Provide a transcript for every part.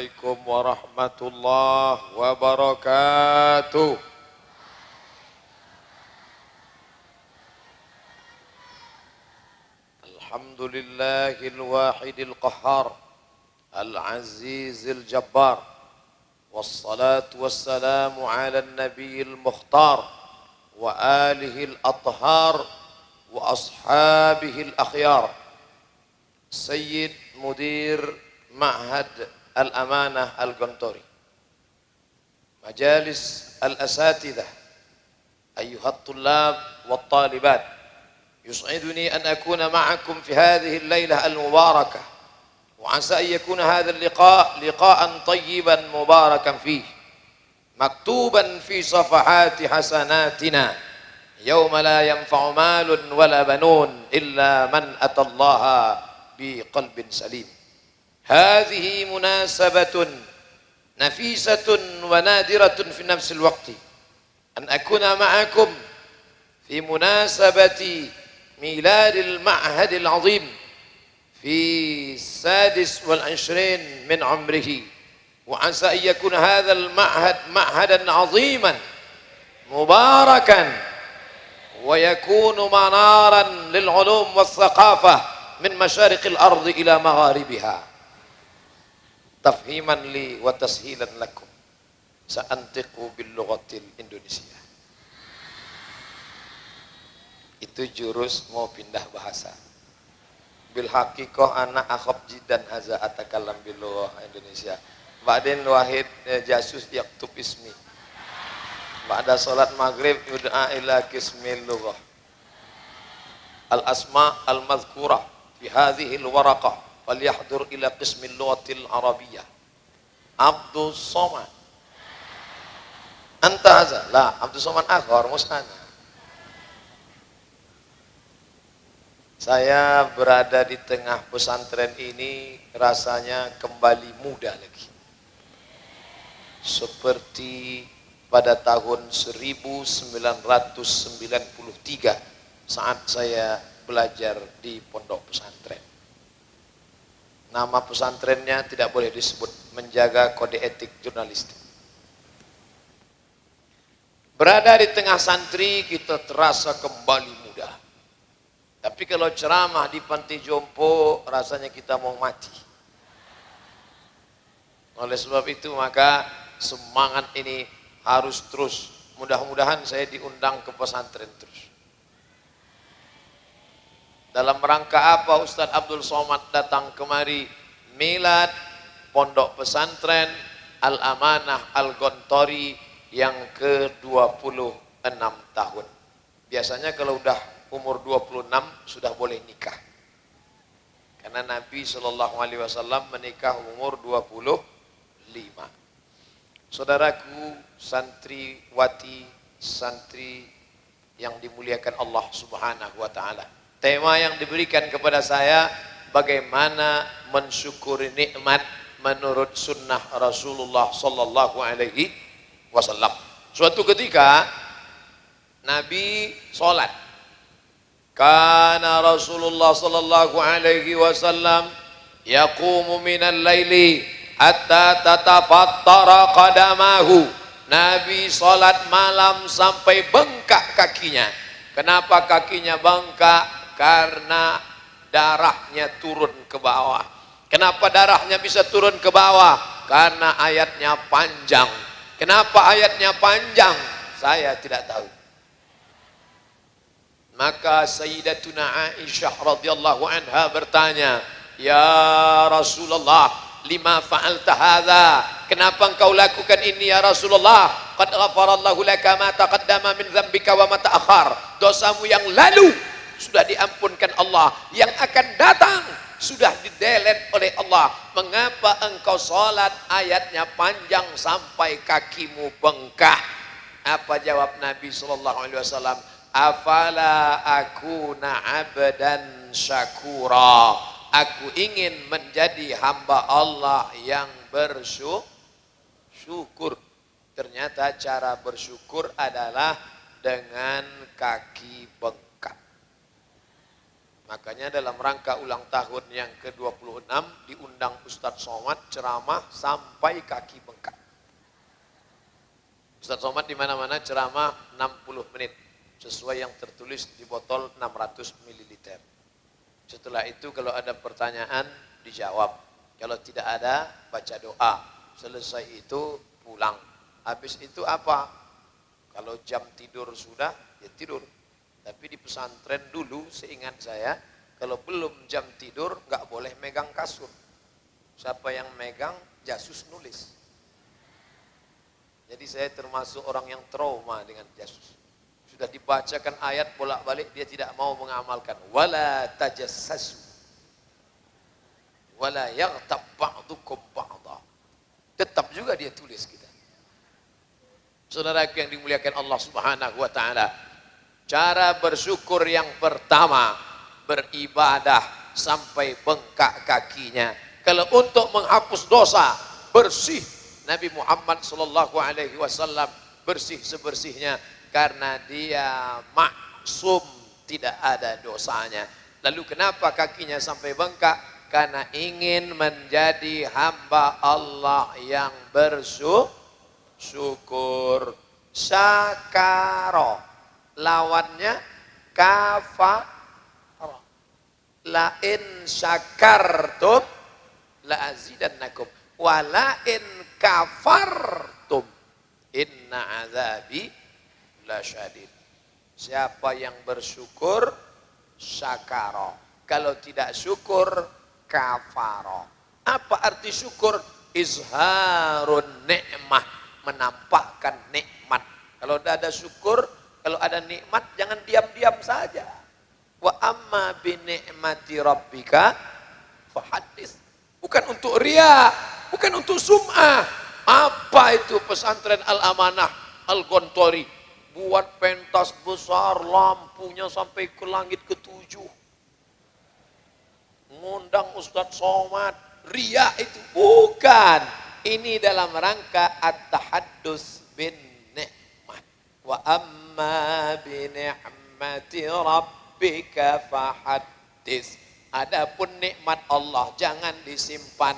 Assalamualaikum warahmatullahi wabarakatuh. Alhamdulillahil wahidil qahhar, al-azizil jabbar, wassalatu wassalamu ala nabiyil mukhtar wa alihil athhar wa ashabihil akhyar. Sayyid Mudir Ma'had Al-Amanah Al-Gontori, Majalis Al-Asatidah, Ayyuhat Tullab wa Talibat, yus'iduni an akuna ma'akum fi hadhihi al-laylah al-mubarakah wa asa an yakuna hadha al-liqa' liqa'an tayyiban mubarakan fihi maktuban fi safahati hasanatina yawma la yanfa'u malun wala banun illa man atallaha biqalbin salim. هذه مناسبة نفيسة ونادرة في نفس الوقت أن أكون معكم في مناسبة ميلاد المعهد العظيم في 26 من عمره، وعسى أن يكون هذا المعهد معهدا عظيما مباركا ويكون منارا للعلوم والثقافة من مشارق الأرض إلى مغاربها. Tafhiman li wa tashilan lakum sa'antiqu bil lughatil Indonesia. Itu jurus mau pindah bahasa. Bil haqiqah ana akhab jidan haza atakallam bil lughah Indonesia. Ba'din wahid jasus yaktub ismi. Ba'da salat maghrib yud'a ila qismil lughah. Al asma al madhkurah fi hadhihi al waraqah falyahdur ila qismil lughatil arabiyyah. Abdus Somad anta haza la Abdus Somad akhar musana. Saya berada di tengah pesantren ini rasanya kembali muda lagi, seperti pada tahun 1993 saat saya belajar di pondok pesantren. Nama pesantrennya tidak boleh disebut, menjaga kode etik jurnalistik. Berada di tengah santri kita terasa kembali muda. Tapi kalau ceramah di panti jompo rasanya kita mau mati. Oleh sebab itu maka semangat ini harus terus. Mudah-mudahan saya diundang ke pesantren terus. Dalam rangka apa Ustadz Abdul Somad datang kemari? Milad Pondok Pesantren Al-Amanah Al-Gontori yang ke-26 tahun. Biasanya kalau udah umur 26 sudah boleh nikah. Karena Nabi SAW menikah umur 25. Saudaraku, santriwati, santri yang dimuliakan Allah Subhanahu wa taala. Tema yang diberikan kepada saya, bagaimana mensyukuri nikmat menurut sunnah Rasulullah sallallahu alaihi wasallam. Suatu ketika Nabi sholat. Kana Rasulullah sallallahu alaihi wasallam yaqumu minal laili hatta tatafattara qadamahu. Nabi sholat malam sampai bengkak kakinya. Kenapa kakinya bengkak? Karena darahnya turun ke bawah. Kenapa darahnya bisa turun ke bawah? Karena ayatnya panjang. Kenapa ayatnya panjang? Saya tidak tahu. Maka Sayyidatuna Aisyah radhiyallahu anha bertanya, "Ya Rasulullah, lima fa'alta hadza?" Kenapa engkau lakukan ini ya Rasulullah? Qad ghafarallahu laka ma taqaddama min dzambika wa ma ta'akhkhar. Dosamu yang lalu sudah diampunkan Allah, yang akan datang sudah didelet oleh Allah. Mengapa engkau sholat ayatnya panjang sampai kakimu bengkak? Apa jawab Nabi SAW? Afala akuna abdan syakura. Aku ingin menjadi hamba Allah yang bersyukur. Ternyata cara bersyukur adalah dengan kaki bengkak. Makanya dalam rangka ulang tahun yang ke-26 diundang Ustadz Somad ceramah sampai kaki bengkak. Ustadz Somad di mana-mana ceramah 60 menit sesuai yang tertulis di botol 600 ml. Setelah itu kalau ada pertanyaan dijawab. Kalau tidak ada baca doa. Selesai itu pulang. Habis itu apa? Kalau jam tidur sudah ya tidur. Tapi di pesantren dulu seingat saya, kalau belum jam tidur nggak boleh megang kasur. Siapa yang megang, jasus nulis. Jadi saya termasuk orang yang trauma dengan jasus. Sudah dibacakan ayat bolak-balik dia tidak mau mengamalkan. Wala tajassasu. Wala yaghtab ba'dukum ba'dha. Tetap juga dia tulis kita. Saudaraku yang dimuliakan Allah Subhanahu wa taala. Cara bersyukur yang pertama, beribadah sampai bengkak kakinya. Kalau untuk menghapus dosa, bersih. Nabi Muhammad sallallahu alaihi wasallam bersih sebersihnya karena dia maksum, tidak ada dosanya. Lalu kenapa kakinya sampai bengkak? Karena ingin menjadi hamba Allah yang bersyukur. Syakaro lawannya kafara. La in syakartum la azidannakum wa la in kafartum inna azabi lasyadid. Siapa yang bersyukur syakara, kalau tidak syukur kafara. Apa arti syukur? Izharun ni'mah, menampakkan nikmat. Kalau ada syukur, kalau ada nikmat, jangan diam-diam saja. Wa amma bi ni'mati rabbika fahaddits. Bukan untuk riya, bukan untuk sum'ah. Apa itu pesantren Al-Amanah Al-Gontori? Buat pentas besar, lampunya sampai ke langit ke-7. Ngundang Ustadz Somad. Riya itu bukan. Ini dalam rangka at-tahaddus bin ni'mah. Wa amma bi ni'mati rabbika fahaddits. Adapun nikmat Allah jangan disimpan.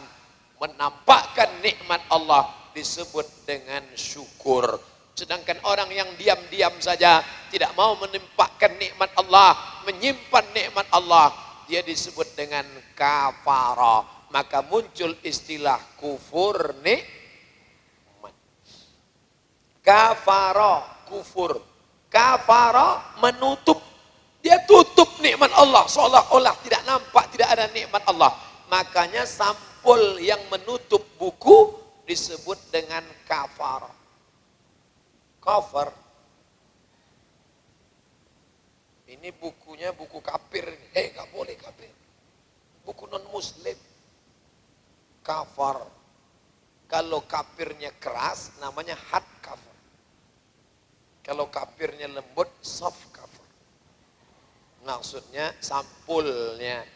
Menampakkan nikmat Allah disebut dengan syukur. Sedangkan orang yang diam-diam saja tidak mau menampakkan nikmat Allah, menyimpan nikmat Allah, dia disebut dengan kafara. Maka muncul istilah kufur nikmat. Kafara, kufur. Kafara menutup. Dia tutup nikmat Allah seolah-olah tidak nampak, tidak ada nikmat Allah. Makanya sampul yang menutup buku disebut dengan kafara. Cover. Ini bukunya buku kafir. Gak boleh kafir. Buku non muslim. Kafar. Kalau kafirnya keras namanya hard cover. Kalau kafirnya lembut soft cover. Maksudnya sampulnya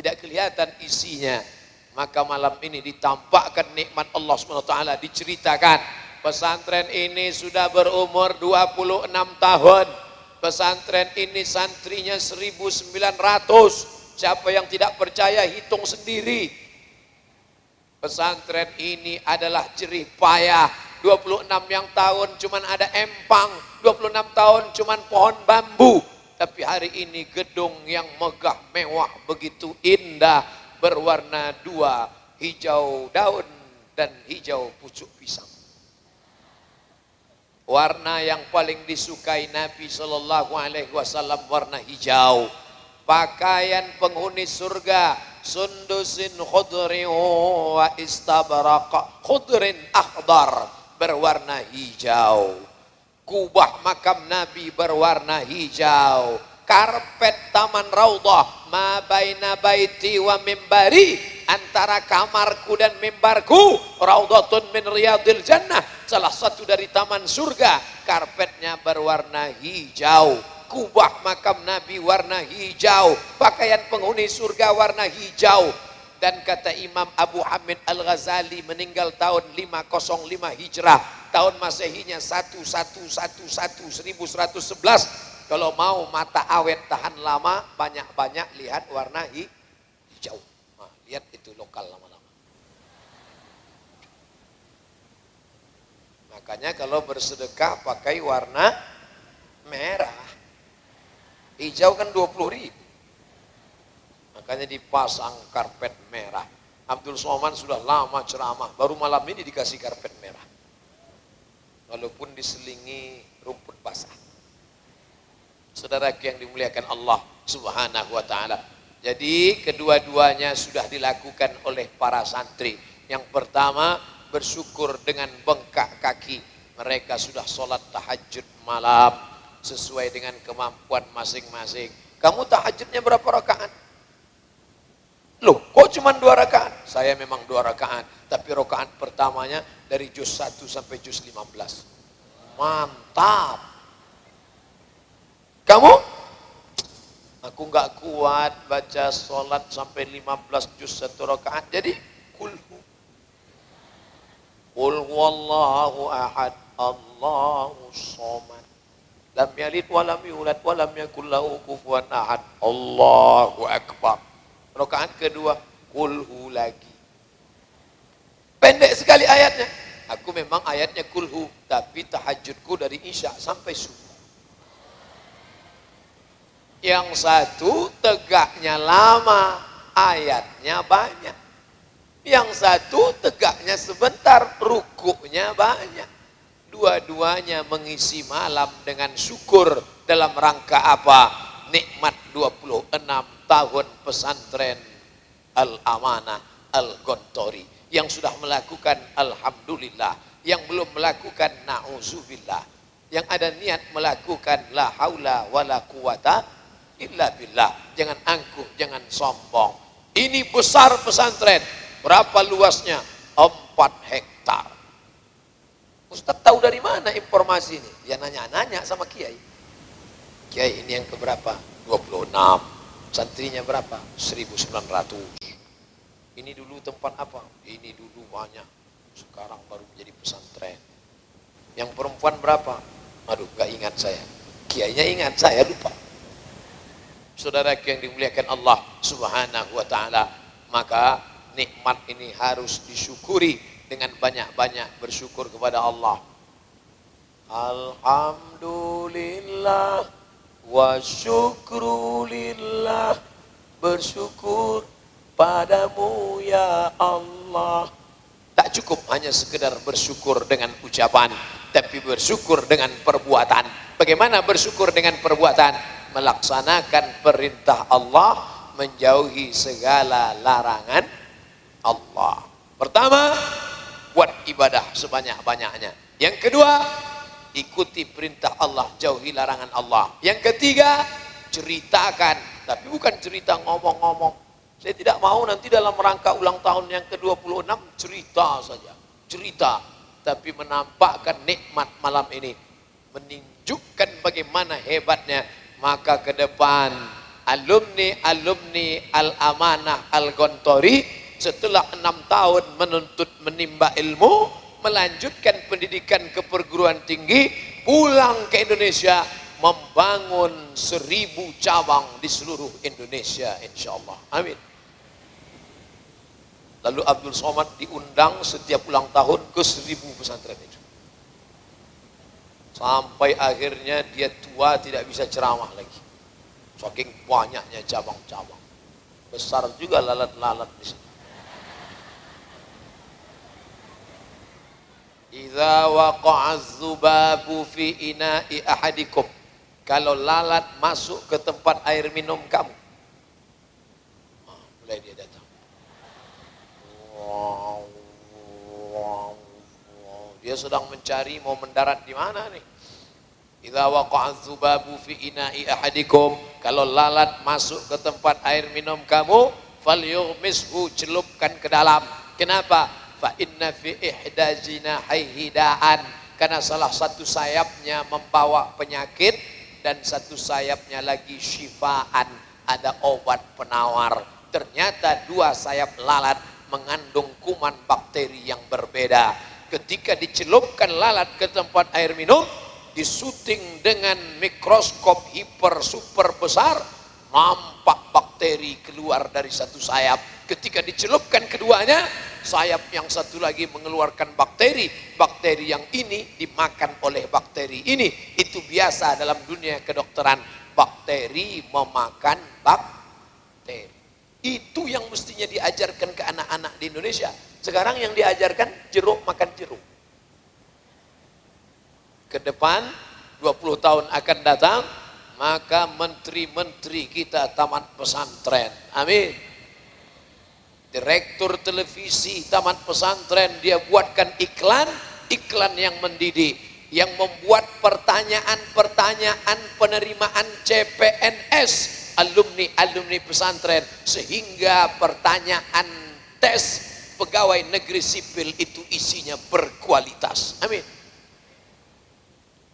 tidak kelihatan isinya. Maka malam ini ditampakkan nikmat Allah SWT, diceritakan pesantren ini sudah berumur 26 tahun. Pesantren ini santrinya 1900. Siapa yang tidak percaya hitung sendiri. Pesantren ini adalah jerih payah. 26 yang tahun cuman ada empang, 26 tahun cuman pohon bambu. Tapi hari ini gedung yang megah mewah begitu indah, berwarna dua, hijau daun dan hijau pucuk pisang. Warna yang paling disukai Nabi Shallallahu Alaihi Wasallam warna hijau. Pakaian penghuni surga sundusin khudrin wa istabaraq khudrin akhdar, berwarna hijau. Kubah makam Nabi berwarna hijau. Karpet taman Raudhah ma baina baiti wa mimbari, antara kamarku dan mimbarku raudhatun min riyadil jannah, salah satu dari taman surga. Karpetnya berwarna hijau. Kubah makam Nabi warna hijau. Pakaian penghuni surga warna hijau. Dan kata Imam Abu Hamid Al-Ghazali meninggal tahun 505 Hijrah. Tahun Masehinya 1111. Kalau mau mata awet tahan lama, banyak-banyak lihat warna hijau. Nah, lihat itu lokal lama-lama. Makanya kalau bersedekah pakai warna merah. Hijau kan 20.000. Makanya dipasang karpet merah. Abdul Somad sudah lama ceramah, baru malam ini dikasih karpet merah. Walaupun diselingi rumput basah. Saudaraku yang dimuliakan Allah Subhanahu wa taala. Jadi kedua-duanya sudah dilakukan oleh para santri. Yang pertama, bersyukur dengan bengkak kaki. Mereka sudah sholat tahajud malam sesuai dengan kemampuan masing-masing. Kamu tahajudnya berapa rakaat? Loh, kok cuma 2 rakaat? Saya memang 2 rakaat, tapi rakaat pertamanya dari juz 1 sampai juz 15. Mantap. Kamu? Aku nggak kuat baca sholat sampai 15 juz 1 rakaat. Jadi kulhu. Qul huwallahu ahad, Allahu somad. Lam yalid wa lam yulad wa lam yakul lahu kufuwan ahad. Allahu akbar. Rakaat kedua, kulhu lagi. Pendek sekali ayatnya. Aku memang ayatnya kulhu, tapi tahajudku dari isya sampai subuh. Yang satu tegaknya lama, ayatnya banyak. Yang satu tegaknya sebentar, rukuknya banyak. Dua-duanya mengisi malam dengan syukur dalam rangka apa? Nikmat 26 tahun pesantren Al-Amanah Al-Gontori. Yang sudah melakukan alhamdulillah, yang belum melakukan na'udzubillah, yang ada niat melakukan la haula wala quwata illa billah. Jangan angkuh, jangan sombong. Ini besar pesantren. Berapa luasnya? 4 hektar. Ustaz tahu dari mana informasi ini? Ya nanya-nanya sama kiai. Kiai ini yang keberapa? 26. Santrinya berapa? 1900. Ini dulu tempat apa? Ini dulu banyak. Sekarang baru menjadi pesantren. Yang perempuan berapa? Aduh, gak ingat saya. Kiainya ingat, saya lupa. Saudara yang dimuliakan Allah Subhanahu wa taala, maka nikmat ini harus disyukuri dengan banyak-banyak bersyukur kepada Allah. Alhamdulillah wa syukrulillah, bersyukur padamu ya Allah. Tak cukup hanya sekedar bersyukur dengan ucapan, tapi bersyukur dengan perbuatan. Bagaimana bersyukur dengan perbuatan? Melaksanakan perintah Allah, menjauhi segala larangan Allah. Pertama, buat ibadah sebanyak-banyaknya. Yang kedua, ikuti perintah Allah, jauhi larangan Allah. Yang ketiga, ceritakan, tapi bukan cerita ngomong-ngomong. Saya tidak mau nanti dalam rangka ulang tahun yang ke-26 cerita saja, cerita, tapi menampakkan nikmat malam ini, menunjukkan bagaimana hebatnya. Maka ke depan alumni Al-Amanah Al-Gontori setelah 6 tahun menuntut menimba ilmu, melanjutkan pendidikan ke perguruan tinggi, pulang ke Indonesia, membangun 1000 cabang di seluruh Indonesia, insyaallah. Amin. Lalu Abdul Somad diundang setiap ulang tahun ke 1000 pesantren itu. Sampai akhirnya dia tua tidak bisa ceramah lagi. Saking banyaknya cabang-cabang. Besar juga lalat-lalat di sini. Idza waqa'az zubabu fi ina'i ahadikum. Kalau lalat masuk ke tempat air minum kamu. Mulai dia datang. Dia sedang mencari mau mendarat di mana nih. Idza waqa'az zubabu fi ina'i ahadikum. Kalau lalat masuk ke tempat air minum kamu, falyughmishu, celupkan ke dalam. Kenapa? Fa inna fi ihda jinahaihi da'an, karena salah satu sayapnya membawa penyakit dan satu sayapnya lagi syifaan, ada obat penawar. Ternyata 2 sayap lalat mengandung kuman bakteri yang berbeda. Ketika dicelupkan lalat ke tempat air minum, disuting dengan mikroskop hiper super besar, nampak bakteri keluar dari satu sayap. Ketika dicelupkan keduanya, sayap yang satu lagi mengeluarkan bakteri, bakteri yang ini dimakan oleh bakteri ini. Itu biasa dalam dunia kedokteran, bakteri memakan bakteri. Itu yang mestinya diajarkan ke anak-anak di Indonesia. Sekarang yang diajarkan jeruk makan jeruk. Ke depan 20 tahun akan datang, maka menteri-menteri kita tamat pesantren. Amin. Direktur televisi tamat pesantren, dia buatkan iklan yang mendidik, yang membuat pertanyaan-pertanyaan penerimaan CPNS alumni pesantren, sehingga pertanyaan tes pegawai negeri sipil itu isinya berkualitas. Amin.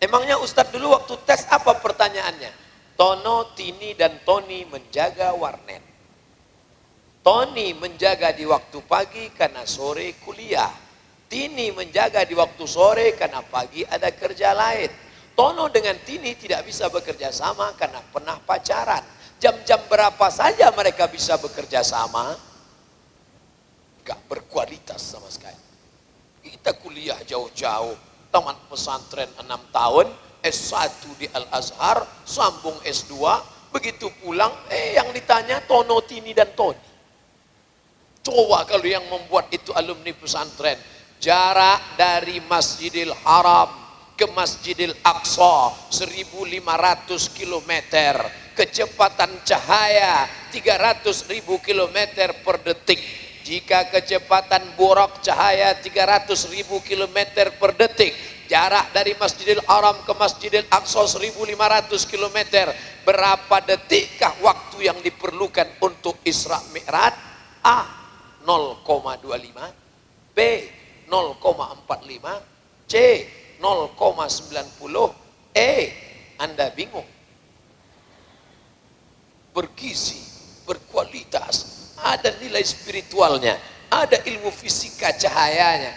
Emangnya Ustadz dulu waktu tes apa pertanyaannya? Tono, Tini, dan Tony menjaga warnet. Tony menjaga di waktu pagi karena sore kuliah. Tini menjaga di waktu sore karena pagi ada kerja lain. Tono dengan Tini tidak bisa bekerja sama karena pernah pacaran. Jam-jam berapa saja mereka bisa bekerja sama? Gak berkualitas sama sekali. Kita kuliah jauh-jauh, tamat pesantren 6 tahun, S1 di Al-Azhar, sambung S2, begitu pulang, yang ditanya Tono, Tini, dan Tony. Coba kalau yang membuat itu alumni pesantren, jarak dari Masjidil Haram ke Masjidil Aqsa 1.500 km, kecepatan cahaya 300.000 km per detik. Jika kecepatan borok cahaya 300.000 km per detik, jarak dari Masjidil Haram ke Masjidil Aqsa 1.500 km, berapa detikkah waktu yang diperlukan untuk Isra Mi'raj? A. 0,25, B. 0,45, C. 0,90, E. Anda bingung. Bergizi, berkualitas, ada nilai spiritualnya, ada ilmu fisika cahayanya.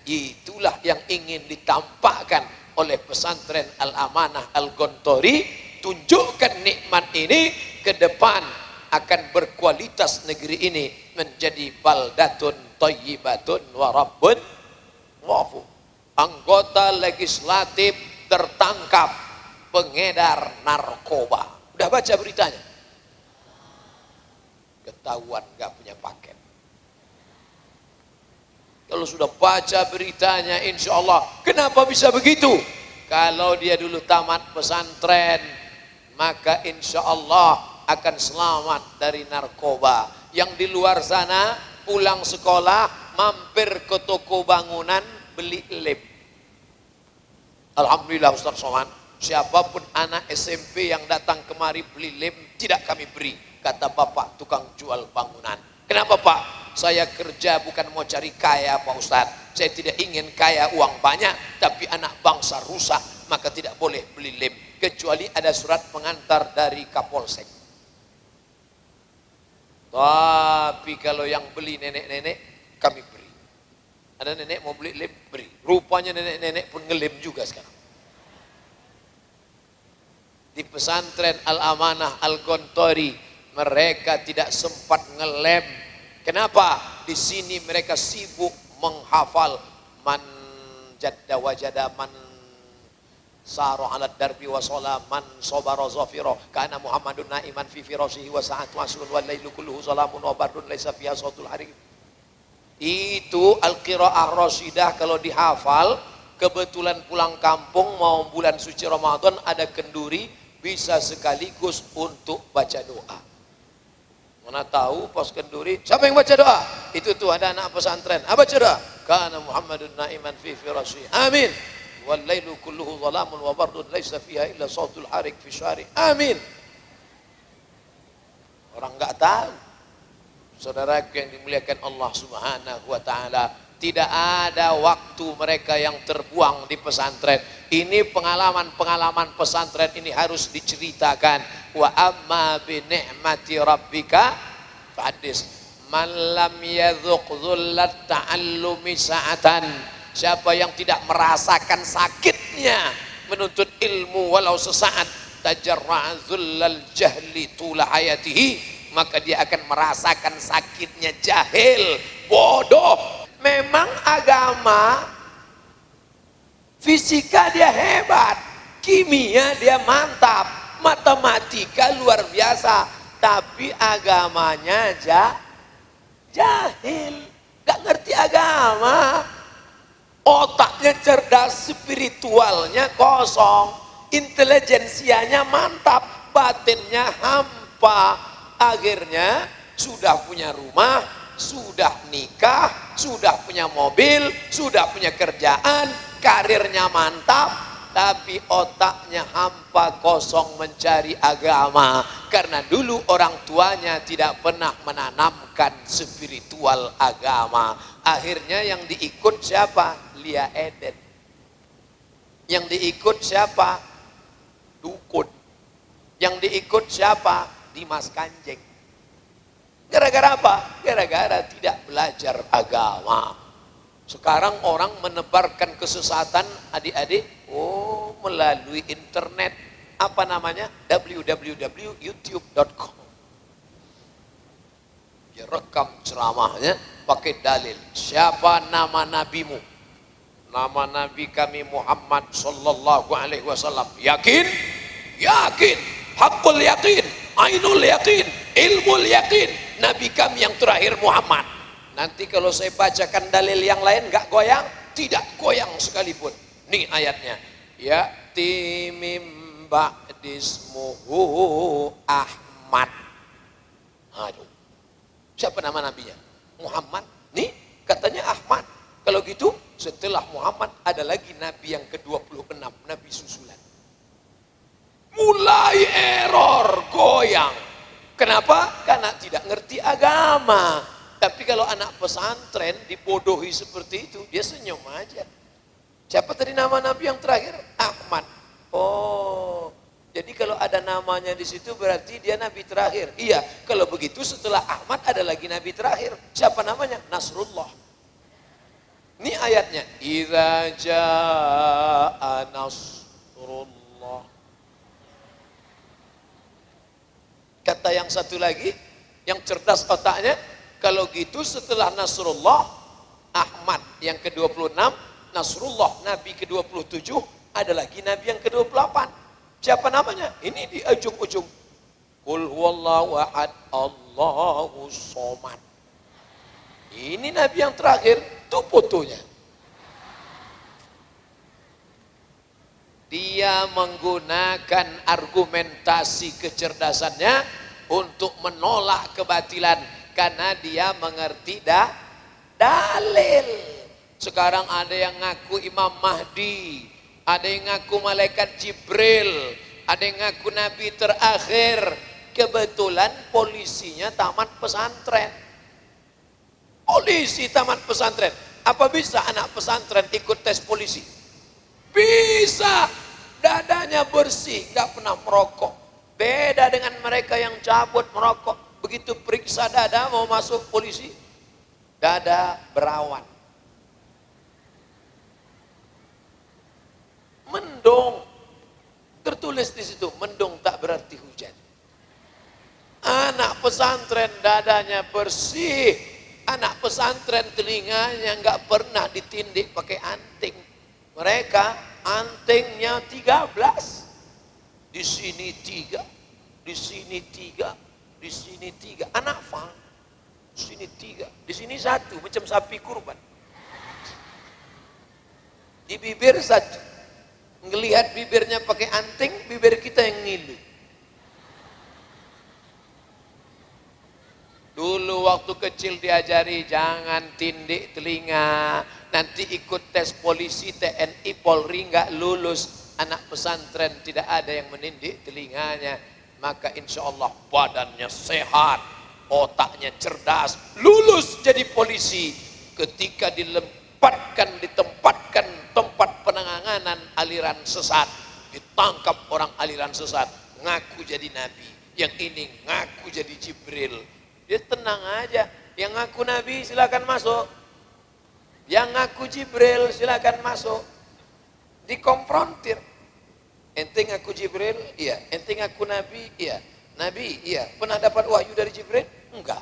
Itulah yang ingin ditampakkan oleh pesantren Al-Amanah Al-Gontori. Tunjukkan nikmat ini, ke depan akan berkualitas negeri ini menjadi baldatun thayyibatun wa rabbun ghafur. Anggota legislatif tertangkap pengedar narkoba. Udah baca beritanya? Ketahuan gak punya paket. Kalau sudah baca beritanya, insya Allah. Kenapa bisa begitu? Kalau dia dulu tamat pesantren, maka insya Allah akan selamat dari narkoba. Yang di luar sana, pulang sekolah, mampir ke toko bangunan, beli lem. Alhamdulillah Ustaz Somad, siapapun anak SMP yang datang kemari beli lem, tidak kami beri. Kata bapak tukang jual bangunan. Kenapa Pak? Saya kerja bukan mau cari kaya Pak Ustadz. Saya tidak ingin kaya uang banyak, tapi anak bangsa rusak, maka tidak boleh beli lem. Kecuali ada surat pengantar dari Kapolsek. Tapi kalau yang beli nenek-nenek, kami beri. Ada nenek mau beli lem, beri. Rupanya nenek-nenek pun ngelem juga sekarang. Di pesantren Al-Amanah Al-Gontori, mereka tidak sempat ngelem. Kenapa? Di sini mereka sibuk menghafal man jadda wajada, man saro ala darbi wa shola, man sobaro zafiro, kana Muhammadun na'iman fi firasihi wa sa'at waslun wa laylu kulluhu salamun wa bardun laysa fiha sautul harim. Itu al-qiraah rasyidah kalau dihafal, kebetulan pulang kampung mau bulan suci Ramadan ada kenduri, bisa sekaligus untuk baca doa. Mana tahu pas kenduri, siapa yang baca doa? Itu tuh ada anak pesantren. Apa baca doa? Kana Muhammadun na'iman fi firasyi. Amin. Wal lailu kulluhu dhalamun wa bardun laisa fiha illa sautul harik fi syari. Amin. Orang enggak tahu. Saudaraku yang dimuliakan Allah Subhanahu wa taala, tidak ada waktu mereka yang terbuang di pesantren. Ini pengalaman-pengalaman pesantren ini harus diceritakan. Wa amma bi ni'mati rabbika fahadis. Man lam yadzuq dzullat ta'allumi sa'atan. Siapa yang tidak merasakan sakitnya menuntut ilmu walau sesaat, tajarra'a dhullal jahli tula hayatihi, maka dia akan merasakan sakitnya jahil, bodoh. Memang agama, fisika dia hebat, kimia dia mantap, matematika luar biasa, tapi agamanya jahil, gak ngerti agama. Otaknya cerdas, spiritualnya kosong, intelijensianya mantap, batinnya hampa. Akhirnya sudah punya rumah, sudah nikah, sudah punya mobil, sudah punya kerjaan, karirnya mantap, tapi otaknya hampa, kosong, mencari agama. Karena dulu orang tuanya tidak pernah menanamkan spiritual agama. Akhirnya yang diikut siapa? Lia Eden. Yang diikut siapa? Dukun. Yang diikut siapa? Dimas Kanjeng. Gara-gara apa? Gara-gara tidak belajar agama. Sekarang orang menebarkan kesesatan, adik-adik, melalui internet. Apa namanya? www.youtube.com. Dia rekam ceramahnya pakai dalil. Siapa nama nabimu? Nama nabi kami Muhammad sallallahu alaihi wasallam. Yakin? Yakin. Hakul yakin, ainul yakin, ilmul yakin. Nabi kami yang terakhir Muhammad. Nanti kalau saya bacakan dalil yang lain gak goyang? Tidak goyang sekalipun. Nih ayatnya. Ya'ti mim ba'dismuhu Ahmad. Aduh. Siapa nama nabinya? Muhammad. Nih katanya Ahmad. Kalau gitu setelah Muhammad ada lagi nabi yang ke-26, nabi susulan. Mulai error, goyang. Kenapa? Karena tidak ngerti agama. Tapi kalau anak pesantren dibodohi seperti itu, dia senyum aja. Siapa tadi nama nabi yang terakhir? Ahmad. Oh, jadi kalau ada namanya di situ berarti dia nabi terakhir. Iya, kalau begitu setelah Ahmad ada lagi nabi terakhir. Siapa namanya? Nasrullah. Ini ayatnya. Idza jaa nasrullah. Kata yang satu lagi, yang cerdas otaknya, kalau gitu setelah Nasrullah, Ahmad yang ke-26, Nasrullah Nabi ke-27, ada lagi Nabi yang ke-28. Siapa namanya? Ini di ujung-ujung. Qul huwallahu ahad, Allahu somad. Ini Nabi yang terakhir, itu fotonya. Dia menggunakan argumentasi kecerdasannya untuk menolak kebatilan karena dia mengerti dalil. Sekarang ada yang ngaku Imam Mahdi, ada yang ngaku malaikat Jibril, ada yang ngaku Nabi terakhir. Kebetulan polisinya tamat pesantren. Polisi tamat pesantren. Apa bisa anak pesantren ikut tes polisi? Bisa. Dadanya bersih, gak pernah merokok. Beda dengan mereka yang cabut merokok. Begitu periksa dada mau masuk polisi, dada berawan. Mendung. Tertulis di situ, mendung tak berarti hujan. Anak pesantren dadanya bersih. Anak pesantren telinganya nggak pernah ditindik pakai anting. Mereka antingnya 13. Di sini 3, di sini 3, di sini 3. Anak fal. Di sini 3, di sini 1, macam sapi kurban. Di bibir 1. Ngelihat bibirnya pakai anting, bibir kita yang ngilu. Dulu waktu kecil diajari jangan tindik telinga, nanti ikut tes polisi, TNI, Polri nggak lulus. Anak pesantren tidak ada yang menindik telinganya, maka insya Allah badannya sehat, otaknya cerdas, lulus jadi polisi. Ketika ditempatkan tempat penanganan aliran sesat, ditangkap orang aliran sesat, ngaku jadi nabi, yang ini ngaku jadi Jibril. Dia tenang aja, yang ngaku nabi silakan masuk, yang ngaku Jibril silakan masuk. Dikonfrontir, Ente ngaku Jibril? Iya. Ente ngaku Nabi? Iya. Nabi? Iya. Pernah dapat wahyu dari Jibril? Enggak.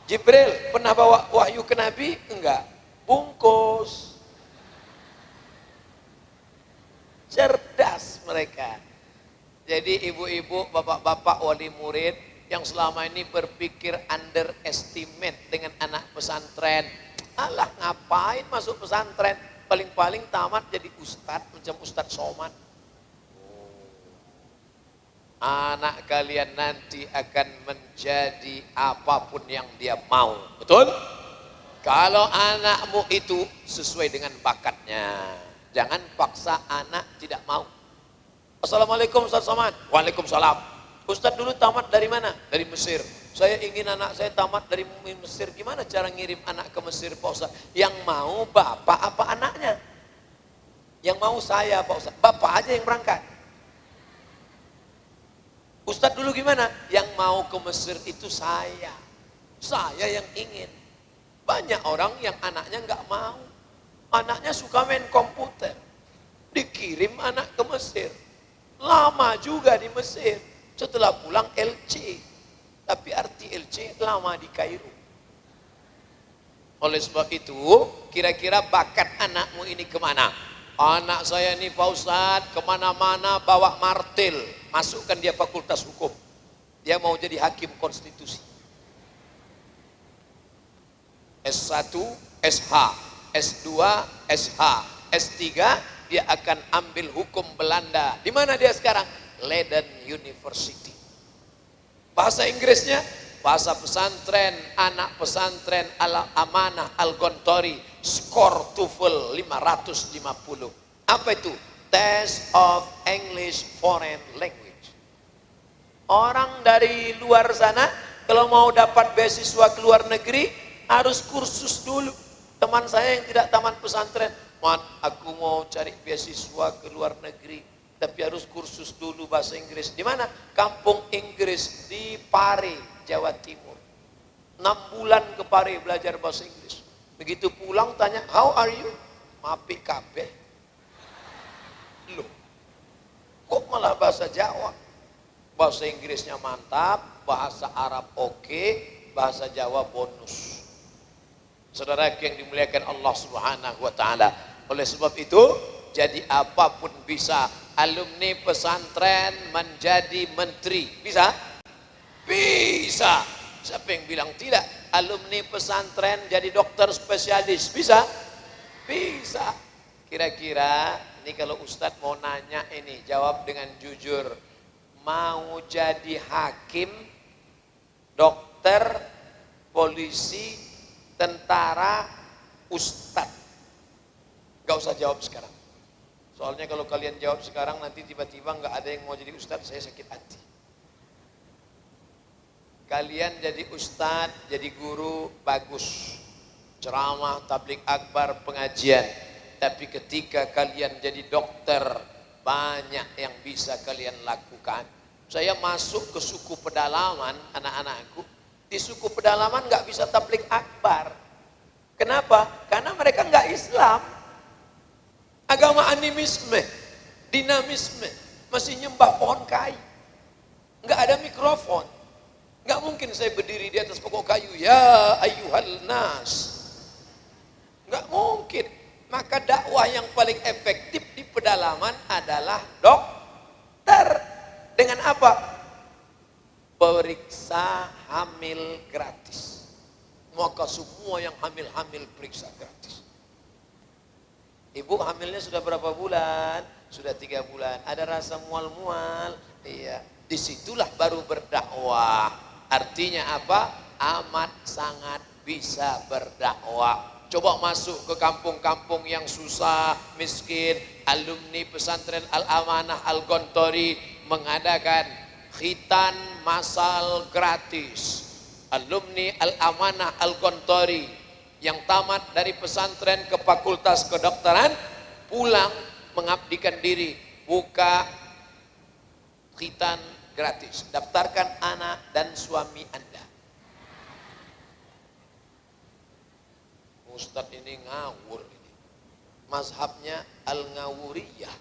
Jibril pernah bawa wahyu ke Nabi? Enggak. Bungkus. Cerdas mereka. Jadi ibu-ibu, bapak-bapak wali murid yang selama ini berpikir underestimate dengan anak pesantren. Alah, ngapain masuk pesantren? Paling-paling tamat jadi ustadz, macam Ustadz Somad. Anak kalian nanti akan menjadi apapun yang dia mau. Betul? Kalau anakmu itu sesuai dengan bakatnya. Jangan paksa anak tidak mau. Assalamualaikum Ustadz Somad. Waalaikumsalam. Ustadz dulu tamat dari mana? Dari Mesir. Saya ingin anak saya tamat dari Mesir. Gimana cara ngirim anak ke Mesir Pak Ustadz? Yang mau bapak apa anaknya? Yang mau saya Pak Ustadz. Bapak aja yang berangkat. Ustadz dulu gimana? Yang mau ke Mesir itu saya. Saya yang ingin. Banyak orang yang anaknya nggak mau. Anaknya suka main komputer. Dikirim anak ke Mesir. Lama juga di Mesir. Setelah pulang LC. Tapi arti LC lama di Kairo. Oleh sebab itu, kira-kira bakat anakmu ini kemana? Anak saya ini Pak Ustadz, kemana-mana bawa martil. Masukkan dia fakultas hukum. Dia mau jadi hakim konstitusi. S1, SH, S2, SH, S3, dia akan ambil hukum Belanda. Di mana dia sekarang? Leiden University. Bahasa Inggrisnya, bahasa pesantren, anak pesantren Al-Amanah Al-Gontori, skor TOEFL 550. Apa itu? Test of English Foreign Language. Orang dari luar sana, kalau mau dapat beasiswa ke luar negeri, harus kursus dulu. Teman saya yang tidak tamat pesantren, "Mat, aku mau cari beasiswa ke luar negeri, tapi harus kursus dulu bahasa Inggris." Di mana? Kampung Inggris di Pare, Jawa Timur. 6 bulan ke Pare belajar bahasa Inggris. Begitu pulang tanya, "How are you?" "Mapi kabeh." Loh, kok malah bahasa Jawa? Bahasa Inggrisnya mantap, bahasa Arab oke, bahasa Jawa bonus. Saudara yang dimuliakan Allah Subhanahu wa taala. Oleh sebab itu, jadi apapun bisa. Alumni pesantren menjadi menteri. Bisa? Bisa. Siapa yang bilang tidak? Alumni pesantren jadi dokter spesialis. Bisa? Bisa. Kira-kira ini kalau Ustadz mau nanya ini, jawab dengan jujur. Mau jadi hakim, dokter, polisi, tentara, ustadz? Gak usah jawab sekarang. Soalnya kalau kalian jawab sekarang nanti tiba-tiba gak ada yang mau jadi ustadz, saya sakit hati. Kalian jadi ustadz, jadi guru, bagus. Ceramah, tabligh akbar, pengajian. Tapi ketika kalian jadi dokter, banyak yang bisa kalian lakukan. Saya masuk ke suku pedalaman, anak-anakku. Di suku pedalaman nggak bisa tabligh akbar. Kenapa? Karena mereka nggak Islam. Agama animisme, dinamisme, masih nyembah pohon kayu. Nggak ada mikrofon. Nggak mungkin saya berdiri di atas pokok kayu, ya ayyuhal nas. Nggak mungkin. Maka dakwah yang paling efektif di pedalaman adalah dokter. Dengan apa? Periksa hamil gratis. Maka semua yang hamil-hamil periksa gratis. Ibu hamilnya sudah berapa bulan? Sudah 3 bulan. Ada rasa mual-mual? Iya. Disitulah baru berdakwah. Artinya apa? Amat sangat bisa berdakwah. Coba masuk ke kampung-kampung yang susah, miskin. Alumni pesantren Al-Amanah Al-Gontori mengadakan khitan masal gratis. Alumni Al-Amanah Al-Gontori yang tamat dari pesantren ke fakultas kedokteran, pulang mengabdikan diri, buka khitan gratis. Daftarkan anak dan suami Anda. Ustadz ini ngawur ini. Mazhabnya Al-Ngawuriyah.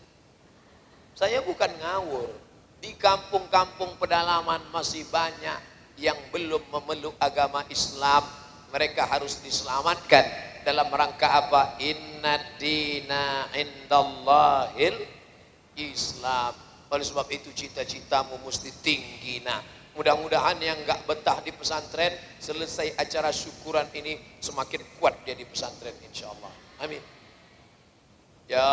Saya bukan ngawur. Di kampung-kampung pedalaman masih banyak yang belum memeluk agama Islam. Mereka harus diselamatkan. Dalam rangka apa? Inna dina indallahil Islam. Oleh sebab itu cita-citamu mesti tinggi. Nah, mudah-mudahan yang enggak betah di pesantren, selesai acara syukuran ini semakin kuat dia di pesantren insyaallah. Amin. Ya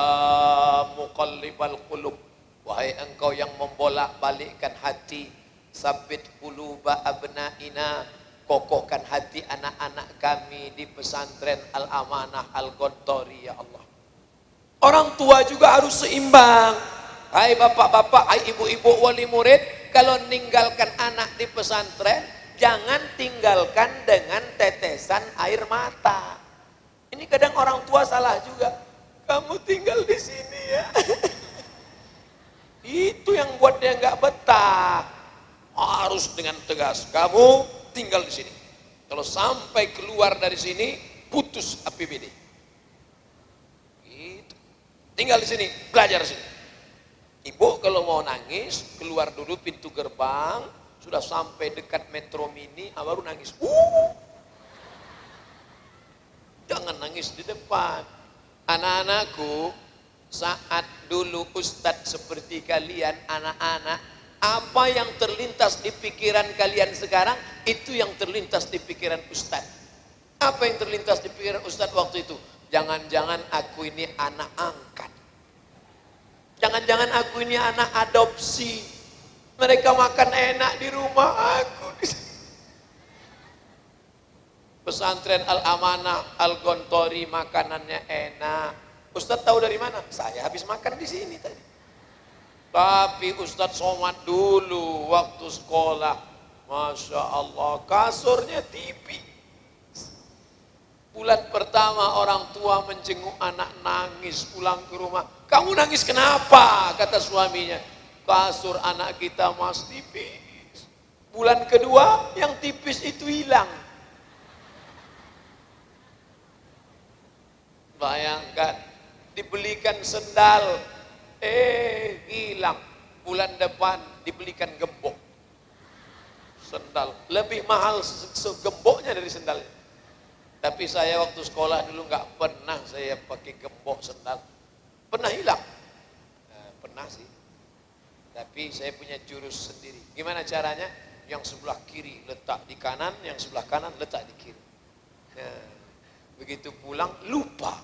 muqallibal qulub, wahai engkau yang membolak-balikkan hati, sabbit quluba abnaina, kokohkan hati anak-anak kami di pesantren Al-Amanah Al-Ghantari ya Allah. Orang tua juga harus seimbang. Hai bapak-bapak, hai ibu-ibu wali murid, kalau meninggalkan anak di pesantren, jangan tinggalkan dengan tetesan air mata. Ini kadang orang tua salah juga. Kamu tinggal di sini ya. Itu yang buat dia nggak betah. Harus dengan tegas, kamu tinggal di sini. Kalau sampai keluar dari sini, putus APBD. Gitu. Tinggal di sini, belajar di sini. Ibu kalau mau nangis, keluar dulu pintu gerbang, sudah sampai dekat metro mini, baru nangis. Jangan nangis di depan. Anak-anakku, saat dulu ustadz seperti kalian, anak-anak, apa yang terlintas di pikiran kalian sekarang, itu yang terlintas di pikiran ustadz. Apa yang terlintas di pikiran ustadz waktu itu? Jangan-jangan aku ini anak angkat. Jangan-jangan aku ini anak adopsi. Mereka makan enak di rumah aku. Pesantren Al-Amanah Al-Ghantari makanannya enak. Ustadz tahu dari mana? Saya habis makan di sini tadi. Tapi Ustadz Somad dulu waktu sekolah, Masya Allah, kasurnya tipis. Bulan pertama orang tua menjenguk anak nangis pulang ke rumah. Kamu nangis kenapa? Kata suaminya. Kasur anak kita mas tipis. Bulan kedua yang tipis itu hilang. Bayangkan, dibelikan sendal, hilang. Bulan depan dibelikan gembok. Sendal, lebih mahal segemboknya dari sendalnya. Tapi saya waktu sekolah dulu nggak pernah saya pakai gembok sendal. Pernah hilang? Pernah sih. Tapi saya punya jurus sendiri. Gimana caranya? Yang sebelah kiri letak di kanan, yang sebelah kanan letak di kiri. Nah, begitu pulang lupa.